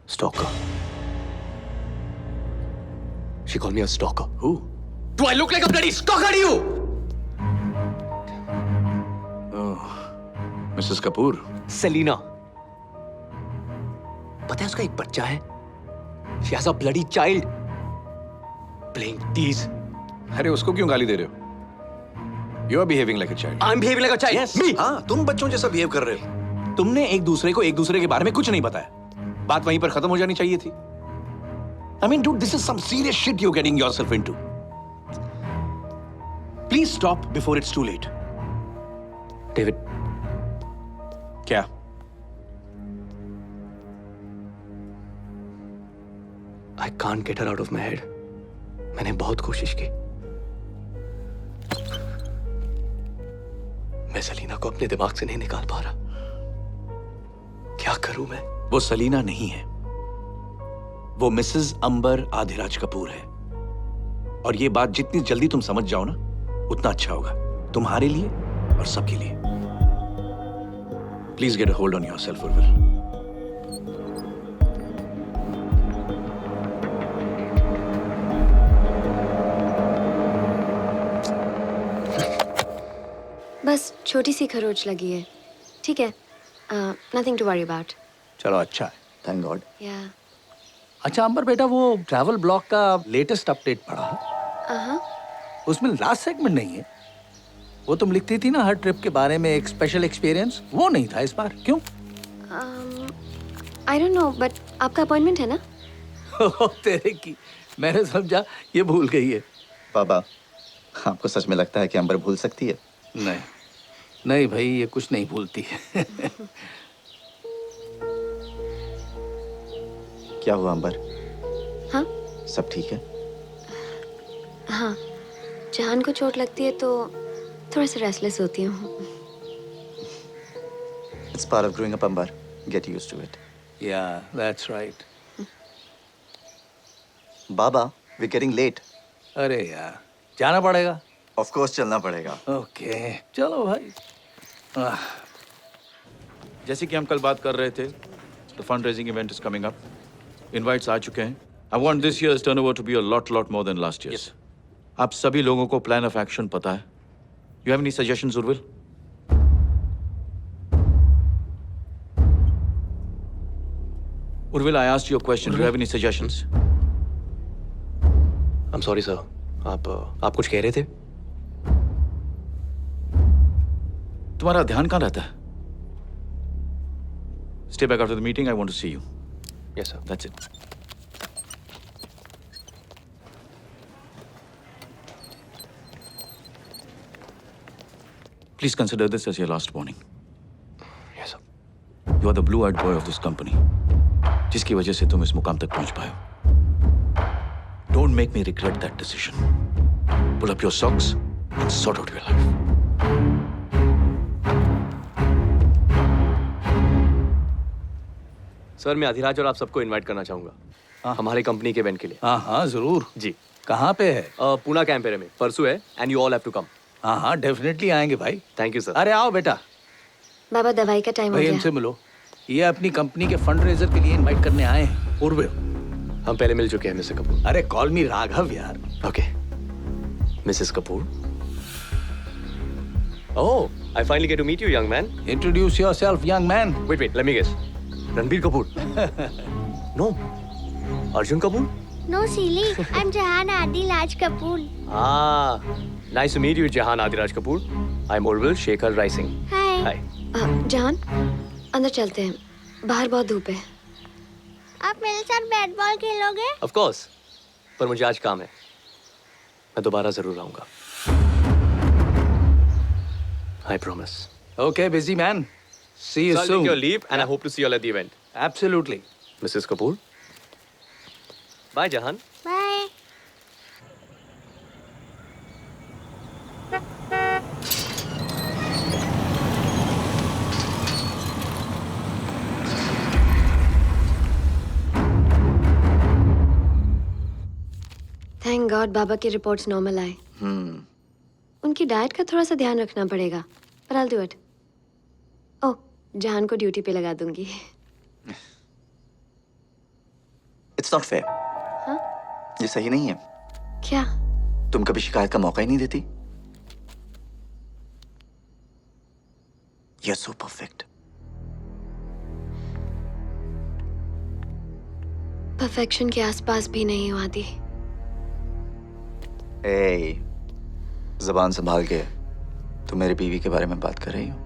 Stalker. She called me a stalker. Who? Do I look like a bloody stalker to you? Oh, Mrs. Kapoor. Selena. पता है उसका एक बच्चा है? She has a bloody child. Playing tease. अरे उसको क्यों गाली दे रहे हो? You are behaving like a child. I'm behaving like a child. Yes. Me. हाँ, तुम बच्चों जैसा बिहेव कर रहे हो। तुमने एक दूसरे को एक दूसरे के बारे में कुछ नहीं बताया। बात वहीं पर खत्म हो जानी चाहिए थी। I mean, dude, this is some serious shit you're getting yourself into. Please stop before it's too late. David. क्या? I can't get her out of my head. मैंने बहुत कोशिश की। मैं सलीना को अपने दिमाग से नहीं निकाल पा रहा। क्या करूं मैं? वो सलीना नहीं है, वो मिसेस अंबर आदिराज कपूर है। और ये बात जितनी जल्दी तुम समझ जाओ ना, उतना अच्छा होगा तुम्हारे लिए और सबके लिए। Please get a hold on yourself, Urvil. बस छोटी सी खरोच लगी है, ठीक है? Nothing to worry about. चलो अच्छा है, थैंक गॉड। या। अच्छा अंबर बेटा, वो ट्रैवल ब्लॉग का लेटेस्ट अपडेट पढ़ा? उसमें लास्ट सेगमेंट नहीं है। वो तुम लिखती थी ना हर ट्रिप के बारे में एक स्पेशल एक्सपीरियंस, वो नहीं था इस बार, क्यों? आई डोंट नो, बट आपका अपॉइंटमेंट है ना? तेरे की, मैंने समझा ये भूल गई है। बाबा, आपको सच में लगता है कि अंबर भूल सकती है? नहीं नहीं भाई, ये कुछ नहीं भूलती है। क्या हुआ अंबर? हाँ? सब ठीक है? हाँ, जहान को चोट लगती है तो थोड़ा सा रेस्टलेस होती हूँ। It's part of growing up, Ambar. Get used to it. Yeah, that's right. Baba, we're getting late. अरे यार, जाना पड़ेगा। Of course, चलना पड़ेगा। ओके, चलो भाई। जैसे कि हम कल बात कर रहे थे, the fundraising event is coming up. Invites आ चुके हैं। I want this year's turnover to be a lot more than last year's. आप सभी लोगों को plan of action पता है? You have any suggestions, Urvil? Urvil, I asked you a question. Do you have any suggestions? I'm sorry, sir. आप कुछ कह रहे थे? तुम्हारा ध्यान कहाँ रहता है? Stay back after the meeting. I want to see you. Yes, sir. That's it. Please consider this as your last warning. Yes, sir. You are the blue-eyed boy of this company, जिसकी वजह से तुम इस मुकाम तक पहुंच पाए हो. Don't make me regret that decision. Pull up your socks and sort out your life. Sir, मैं अधिराज और आप सबको इनवाइट करना चाहूंगा हमारे कंपनी के इवेंट के लिए। हाँ हाँ जरूर। जी। कहाँ पे है? पूना कैंपेरे में परसों है, and you all have to come. हाँ हाँ डेफिनेटली आएंगे भाई। Thank you sir. अरे आओ बेटा। बाबा, दवाई का टाइम हो भाई गया। इनसे मिलो, ये अपनी कंपनी के फंड रेजर के लिए इनवाइट करने आए हैं। उर्विल, हम पहले मिल चुके हैं मिस्टर कपूर। अरे कॉल मी राघव यार। Okay Mrs Kapoor. Oh, I finally get to meet you, young man. Introduce yourself, young man. Wait, let me guess. Ranbir Kapoor. No. Arjun Kapoor? No, silly. I'm Jahan Adilaj Kapoor. Ah, nice to meet you, Jahan Adiraj Kapoor. I'm Urvil Shekhar Rai Singh. Hi. Hi. जहान, अंदर चलते हैं, बाहर बहुत धूप है। आप मेरे साथ बैट बॉल खेलोगे? ऑफ कोर्स, पर मुझे आज काम है। मैं दोबारा जरूर आऊंगा। I promise. Okay, busy man. See you So I'll soon. take your leave and I hope to see you all at the event. Absolutely. Mrs. Kapoor. Bye, Jahan. बाय। थैंक गॉड बाबा की रिपोर्ट्स नॉर्मल आए। उनकी diet का थोड़ा सा ध्यान रखना पड़ेगा, पर I'll do it. ओह, जहान को ड्यूटी पे लगा दूंगी। It's not fair. हाँ? ये सही नहीं है। क्या? तुम कभी शिकायत का मौका ही नहीं देती। You're so perfect. परफेक्शन के आसपास भी नहीं हो आदि। ए, ज़बान संभाल के। तुम मेरी बीवी के बारे में बात कर रही हो?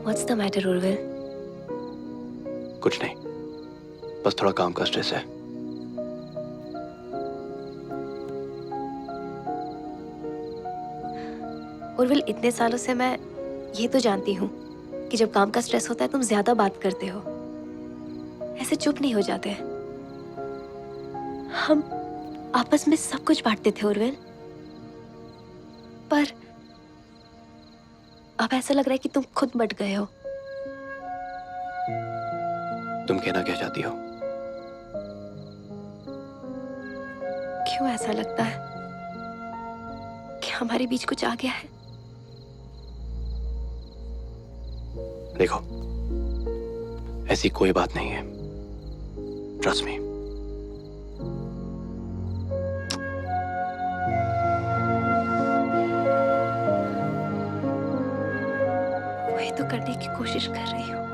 What's the matter, Urvil? कुछ नहीं, बस थोड़ा काम का स्ट्रेस है। उर्विल, इतने सालों से मैं ये तो जानती हूँ कि जब काम का स्ट्रेस होता है तुम ज्यादा बात करते हो, ऐसे चुप नहीं हो जाते। हम आपस में सब कुछ बांटते थे उर्विल, पर अब ऐसा लग रहा है कि तुम खुद बट गए हो। तुम कहना क्या चाहती हो? क्यों ऐसा लगता है कि हमारे बीच कुछ आ गया है? देखो, ऐसी कोई बात नहीं है। Trust me. वही तो करने की कोशिश कर रही हूँ।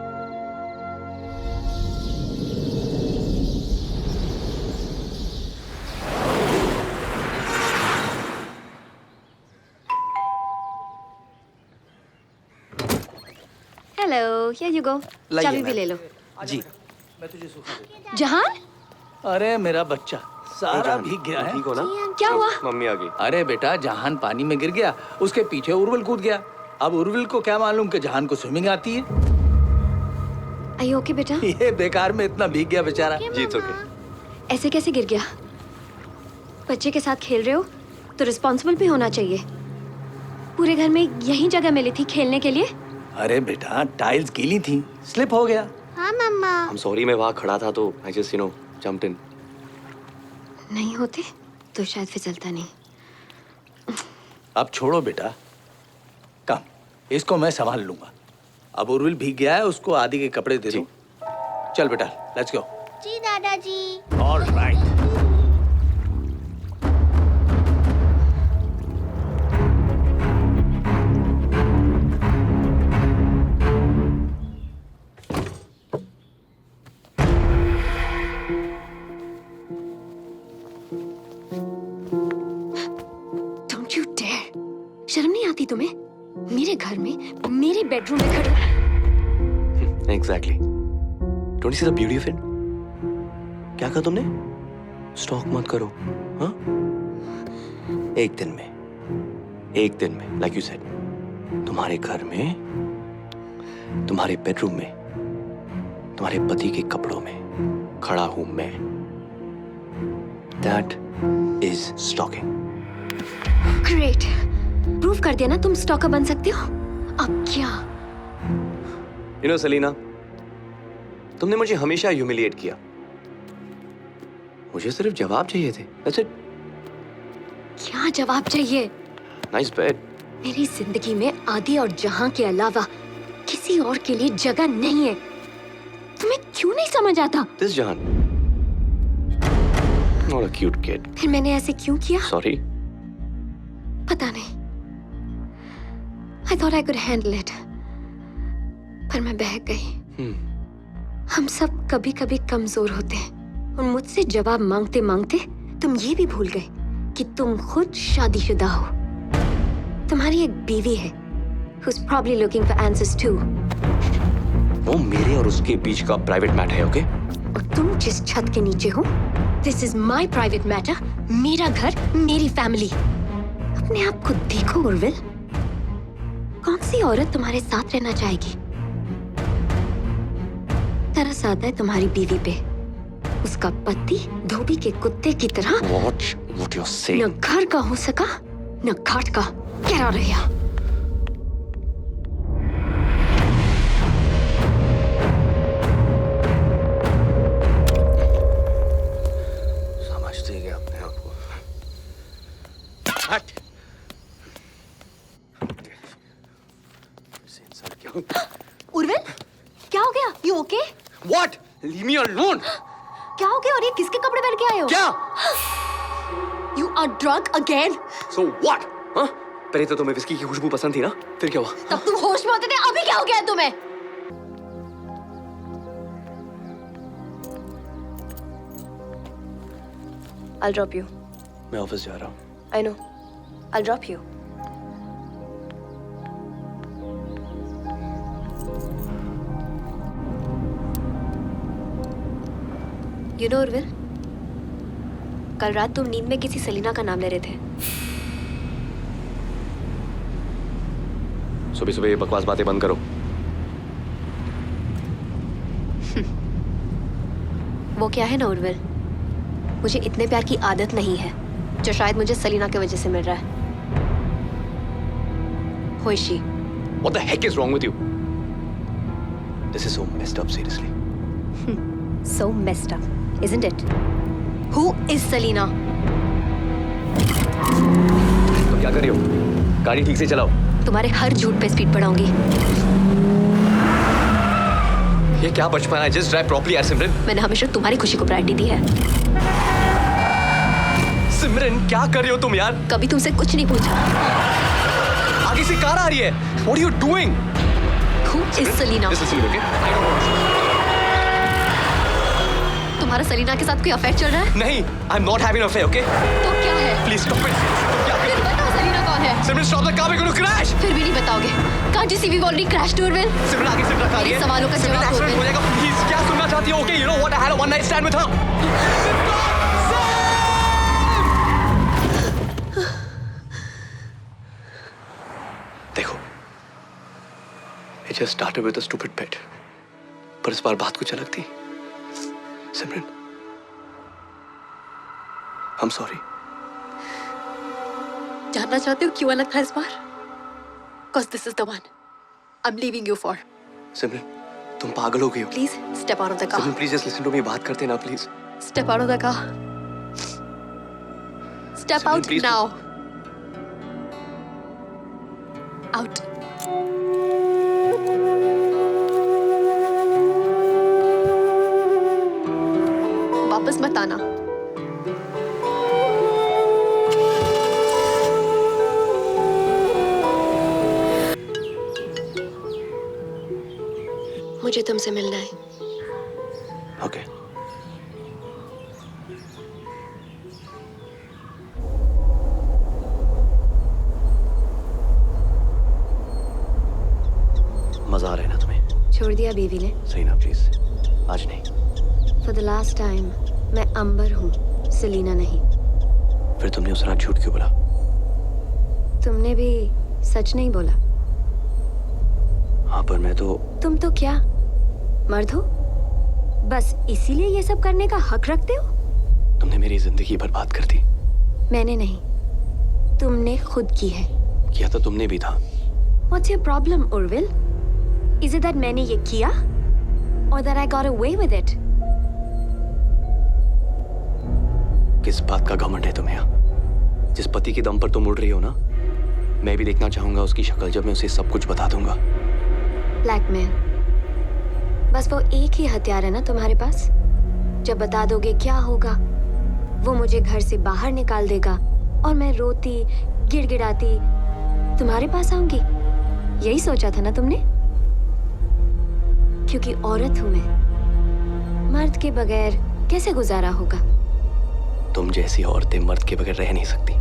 Hello, here you go. चाबी भी ले लो। जी। जहान? अरे मेरा बच्चा सारा भीग गया है। ठीक हो ना? क्या हुआ? मम्मी आ गई। अरे बेटा, जहान पानी में गिर गया, उसके पीछे उर्विल कूद गया। अब उर्विल को क्या मालूम कि जहान को स्विमिंग आती है। Are you okay, बेटा? ये बेकार में इतना भीग गया बेचारा। जी तो okay. ऐसे कैसे गिर गया? बच्चे के साथ खेल रहे हो तो रिस्पॉन्सिबल भी होना चाहिए। पूरे घर में यही जगह मिली थी खेलने के लिए। अरे बेटा, टाइल्स गीली थी, स्लिप हो गया। हाँ मम्मा। I'm sorry, मैं वहाँ खड़ा था तो I just jumped in. नहीं होते तो शायद फिसलता नहीं। अब छोड़ो बेटा, कम, इसको मैं संभाल लूंगा। अब उर्विल भीग गया है, उसको आदि के कपड़े दे दो। चल बेटा, लेट्स गो। जी दादाजी। All right. Don't you dare! शर्म नहीं आती तुम्हें? मेरे घर में, मेरे बेडरूम में खड़े। Exactly. Don't you see the beauty of it? क्या कहा तुमने? स्टॉक मत करो, हाँ? एक दिन में, like you said, तुम्हारे घर में, तुम्हारे बेडरूम में, तुम्हारे पति के कपड़ों में खड़ा हूं मैं। That is stalking. Great. Prove कर दिया ना तुम स्टॉकर बन सकते हो। अब क्या? You know, सेलिना, तुमने मुझे हमेशा ह्यूमिलिएट किया। मुझे सिर्फ जवाब चाहिए थे। That's it. क्या जवाब चाहिए? Nice bed. मेरी जिंदगी में आदि और जहां के अलावा किसी और के लिए जगह नहीं है। तुम्हें क्यों नहीं समझ आता? दिस जहान, नॉट अ क्यूट किड। फिर मैंने ऐसे क्यों किया? सॉरी। पता नहीं। I thought I could handle it. पर मैं बहक गई। हम सब कभी कभी कमजोर होते हैं और मुझसे जवाब मांगते मांगते तुम ये भी भूल गए कि तुम खुद शादीशुदा हो। तुम्हारी एक बीवी है who's probably looking for answers too. वो मेरे और उसके बीच का प्राइवेट मैटर है, ओके? और तुम जिस छत के नीचे हो, this is my private matter, मेरा घर, मेरी फैमिली। अपने आप को देखो उर्विल, कौन सी औरत तुम्हारे साथ रहना चाहेगी? तरस आता है तुम्हारी बीवी पे। उसका पति धोबी के कुत्ते की तरह What you're saying? न घर का हो सका न घाट का। Get out of here. समझते हैं अपने आप को। हट। उर्विल, क्या हो गया? You okay? What? Leave me alone. क्या हो गया? और ये किसके कपड़े पहन के आए हो? क्या? You are drunk again. So what? हाँ? पहले तो तुम्हें विस्की की खुशबू पसंद थी ना? फिर क्या हुआ? तब तुम होश में होते थे, अभी क्या हो गया तुम्हें? I'll drop you. मैं ऑफिस जा रहा हूँ। I know. I'll drop you. You know, Urvil, कल रात तुम नींद में किसी सलीना का नाम ले रहे थे। सुबह सुबह ये बकवास बातें बंद करो। वो क्या है ना उर्विल, मुझे इतने प्यार की आदत नहीं है जो शायद मुझे सलीना की वजह से मिल रहा है। Who is she? What the heck is wrong with you? This is so messed up, seriously. So messed up, isn't it? Who is Selena? तो क्या कर रही हो? गाड़ी ठीक से चलाओ। तुम्हारे हर झूठ पे स्पीड बढ़ाऊंगी। ये क्या बचपन है? Just drive properly, यार सिमरन। मैंने हमेशा तुम्हारी खुशी को प्रायोरिटी दी है। सिमरन, क्या कर रही हो तुम यार? कभी तुमसे कुछ नहीं पूछा। आगे से कार आ रही है। What are you doing? Who is Selena? Listen to me, okay? I don't want to. तुम्हारा सलीना के साथ कोई अफेयर चल रहा है? नहीं, I'm not having an affair, okay? तो क्या है? Please stop it. फिर बताओ सलीना कौन है? सिमरन, stop the car, we're going to crash. फिर भी नहीं बताओगे? Can't you see we've already crashed, Urvil? सिमरन, आगे से ट्रक आ रही है। मेरे सवालों का सिमरन, जवाब accident हो जाएगा, please। क्या सुनना चाहती हो? Okay, you know what? I had a one night stand with her. देखो, it just started with a stupid pet. पर इस बार बात कुछ अलग थी। सिमरन, I'm sorry. जानना चाहते हो क्यों अलग था इस बार? Cause this is the one I'm leaving you for. सिमरन, तुम पागल हो गई हो। Please step out of the car. Simran, please just listen to me. बात करते ना, please. Step out of the car. Step Simran, out please. now. Out. वापस मत आना। मुझे तुमसे मिलना है। Okay. मजा आ रहा है ना तुम्हें? छोड़ दिया बीवी ने? सही ना, प्लीज। आज नहीं। For the last time, मैं अंबर हूँ, सेलिना नहीं। फिर तुमने उस रात झूठ क्यों बोला? तुमने भी सच नहीं बोला। हाँ, पर मैं तो। तुम तो क्या मर्द हो? बस इसीलिए ये सब करने का हक रखते हो? तुमने मेरी जिंदगी बर्बाद कर दी। मैंने नहीं, तुमने खुद की है। किया तो तुमने भी था। What's your problem, Urvil? Is it that मैंने ये किया, or that I got away with it? किस बात का घमंड है तुम्हें? यहाँ जिस पति के दम पर तुम उड़ रही हो ना, मैं भी देखना चाहूंगा उसकी शक्ल जब मैं उसे सब कुछ बता दूंगा। ब्लैकमेल। बस वो एक ही हथियार है ना तुम्हारे पास? जब बता दोगे क्या होगा, वो मुझे घर से बाहर निकाल देगा और मैं रोती गिड़गिड़ाती तुम्हारे पास आऊंगी। यही सोचा था ना तुमने? क्योंकि औरत हूं मैं, मर्द के बगैर कैसे गुजारा होगा? तुम जैसी औरतें मर्द के बगैर रह नहीं सकती।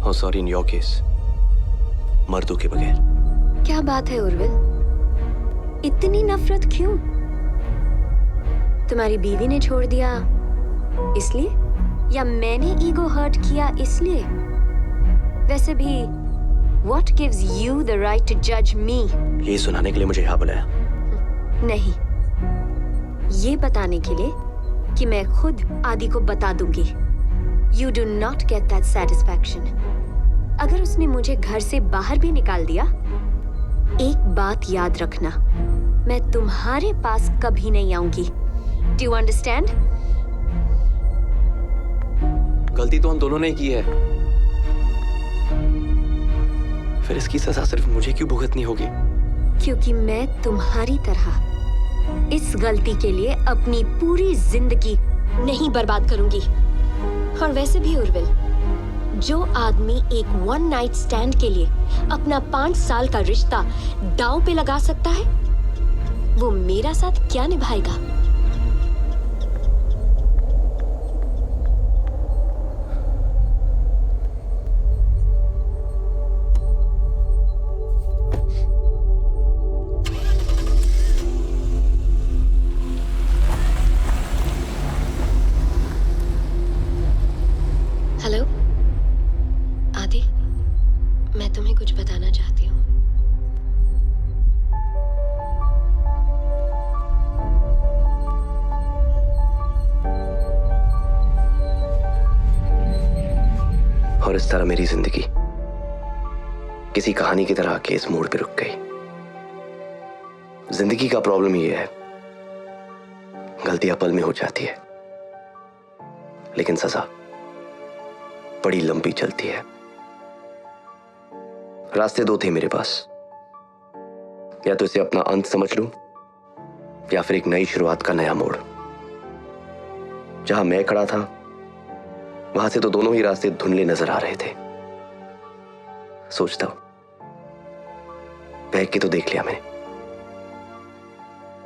Oh, sorry, in your case, मर्दों के बगैर। क्या बात है उर्विल, इतनी नफरत क्यों? तुम्हारी बीवी ने छोड़ दिया इसलिए, या मैंने ईगो हर्ट किया इसलिए? वैसे भी what gives you the right to judge me? ये सुनाने के लिए मुझे यहाँ बुलाया? नहीं, ये बताने के लिए कि मैं खुद आदि को बता दूंगी। You do not get that satisfaction. अगर उसने मुझे घर से बाहर भी निकाल दिया, एक बात याद रखना, मैं तुम्हारे पास कभी नहीं आऊंगी। Do you understand? गलती तो हम दोनों ने की है, फिर इसकी सजा सिर्फ मुझे क्यों भुगतनी होगी? क्योंकि मैं तुम्हारी तरह इस गलती के लिए अपनी पूरी जिंदगी नहीं बर्बाद करूंगी। और वैसे भी उर्विल, जो आदमी एक वन नाइट स्टैंड के लिए अपना 5 साल का रिश्ता दांव पे लगा सकता है, वो मेरा साथ क्या निभाएगा? हेलो आदि, मैं तुम्हें कुछ बताना चाहती हूँ। और इस तरह मेरी जिंदगी किसी कहानी की तरह आके इस मोड़ पे रुक गई। जिंदगी का प्रॉब्लम ये है, गलतियां पल में हो जाती है, लेकिन सजा बड़ी लंबी चलती है। रास्ते दो थे मेरे पास, या तो इसे अपना अंत समझ लूं, या फिर एक नई शुरुआत का नया मोड़। जहां मैं खड़ा था, वहां से तो दोनों ही रास्ते धुंधले नजर आ रहे थे। सोचता हूं, बहक के तो देख लिया मैंने,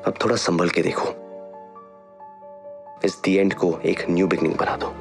अब थोड़ा संभल के देखो। इस दी एंड को एक न्यू बिगनिंग बना दो।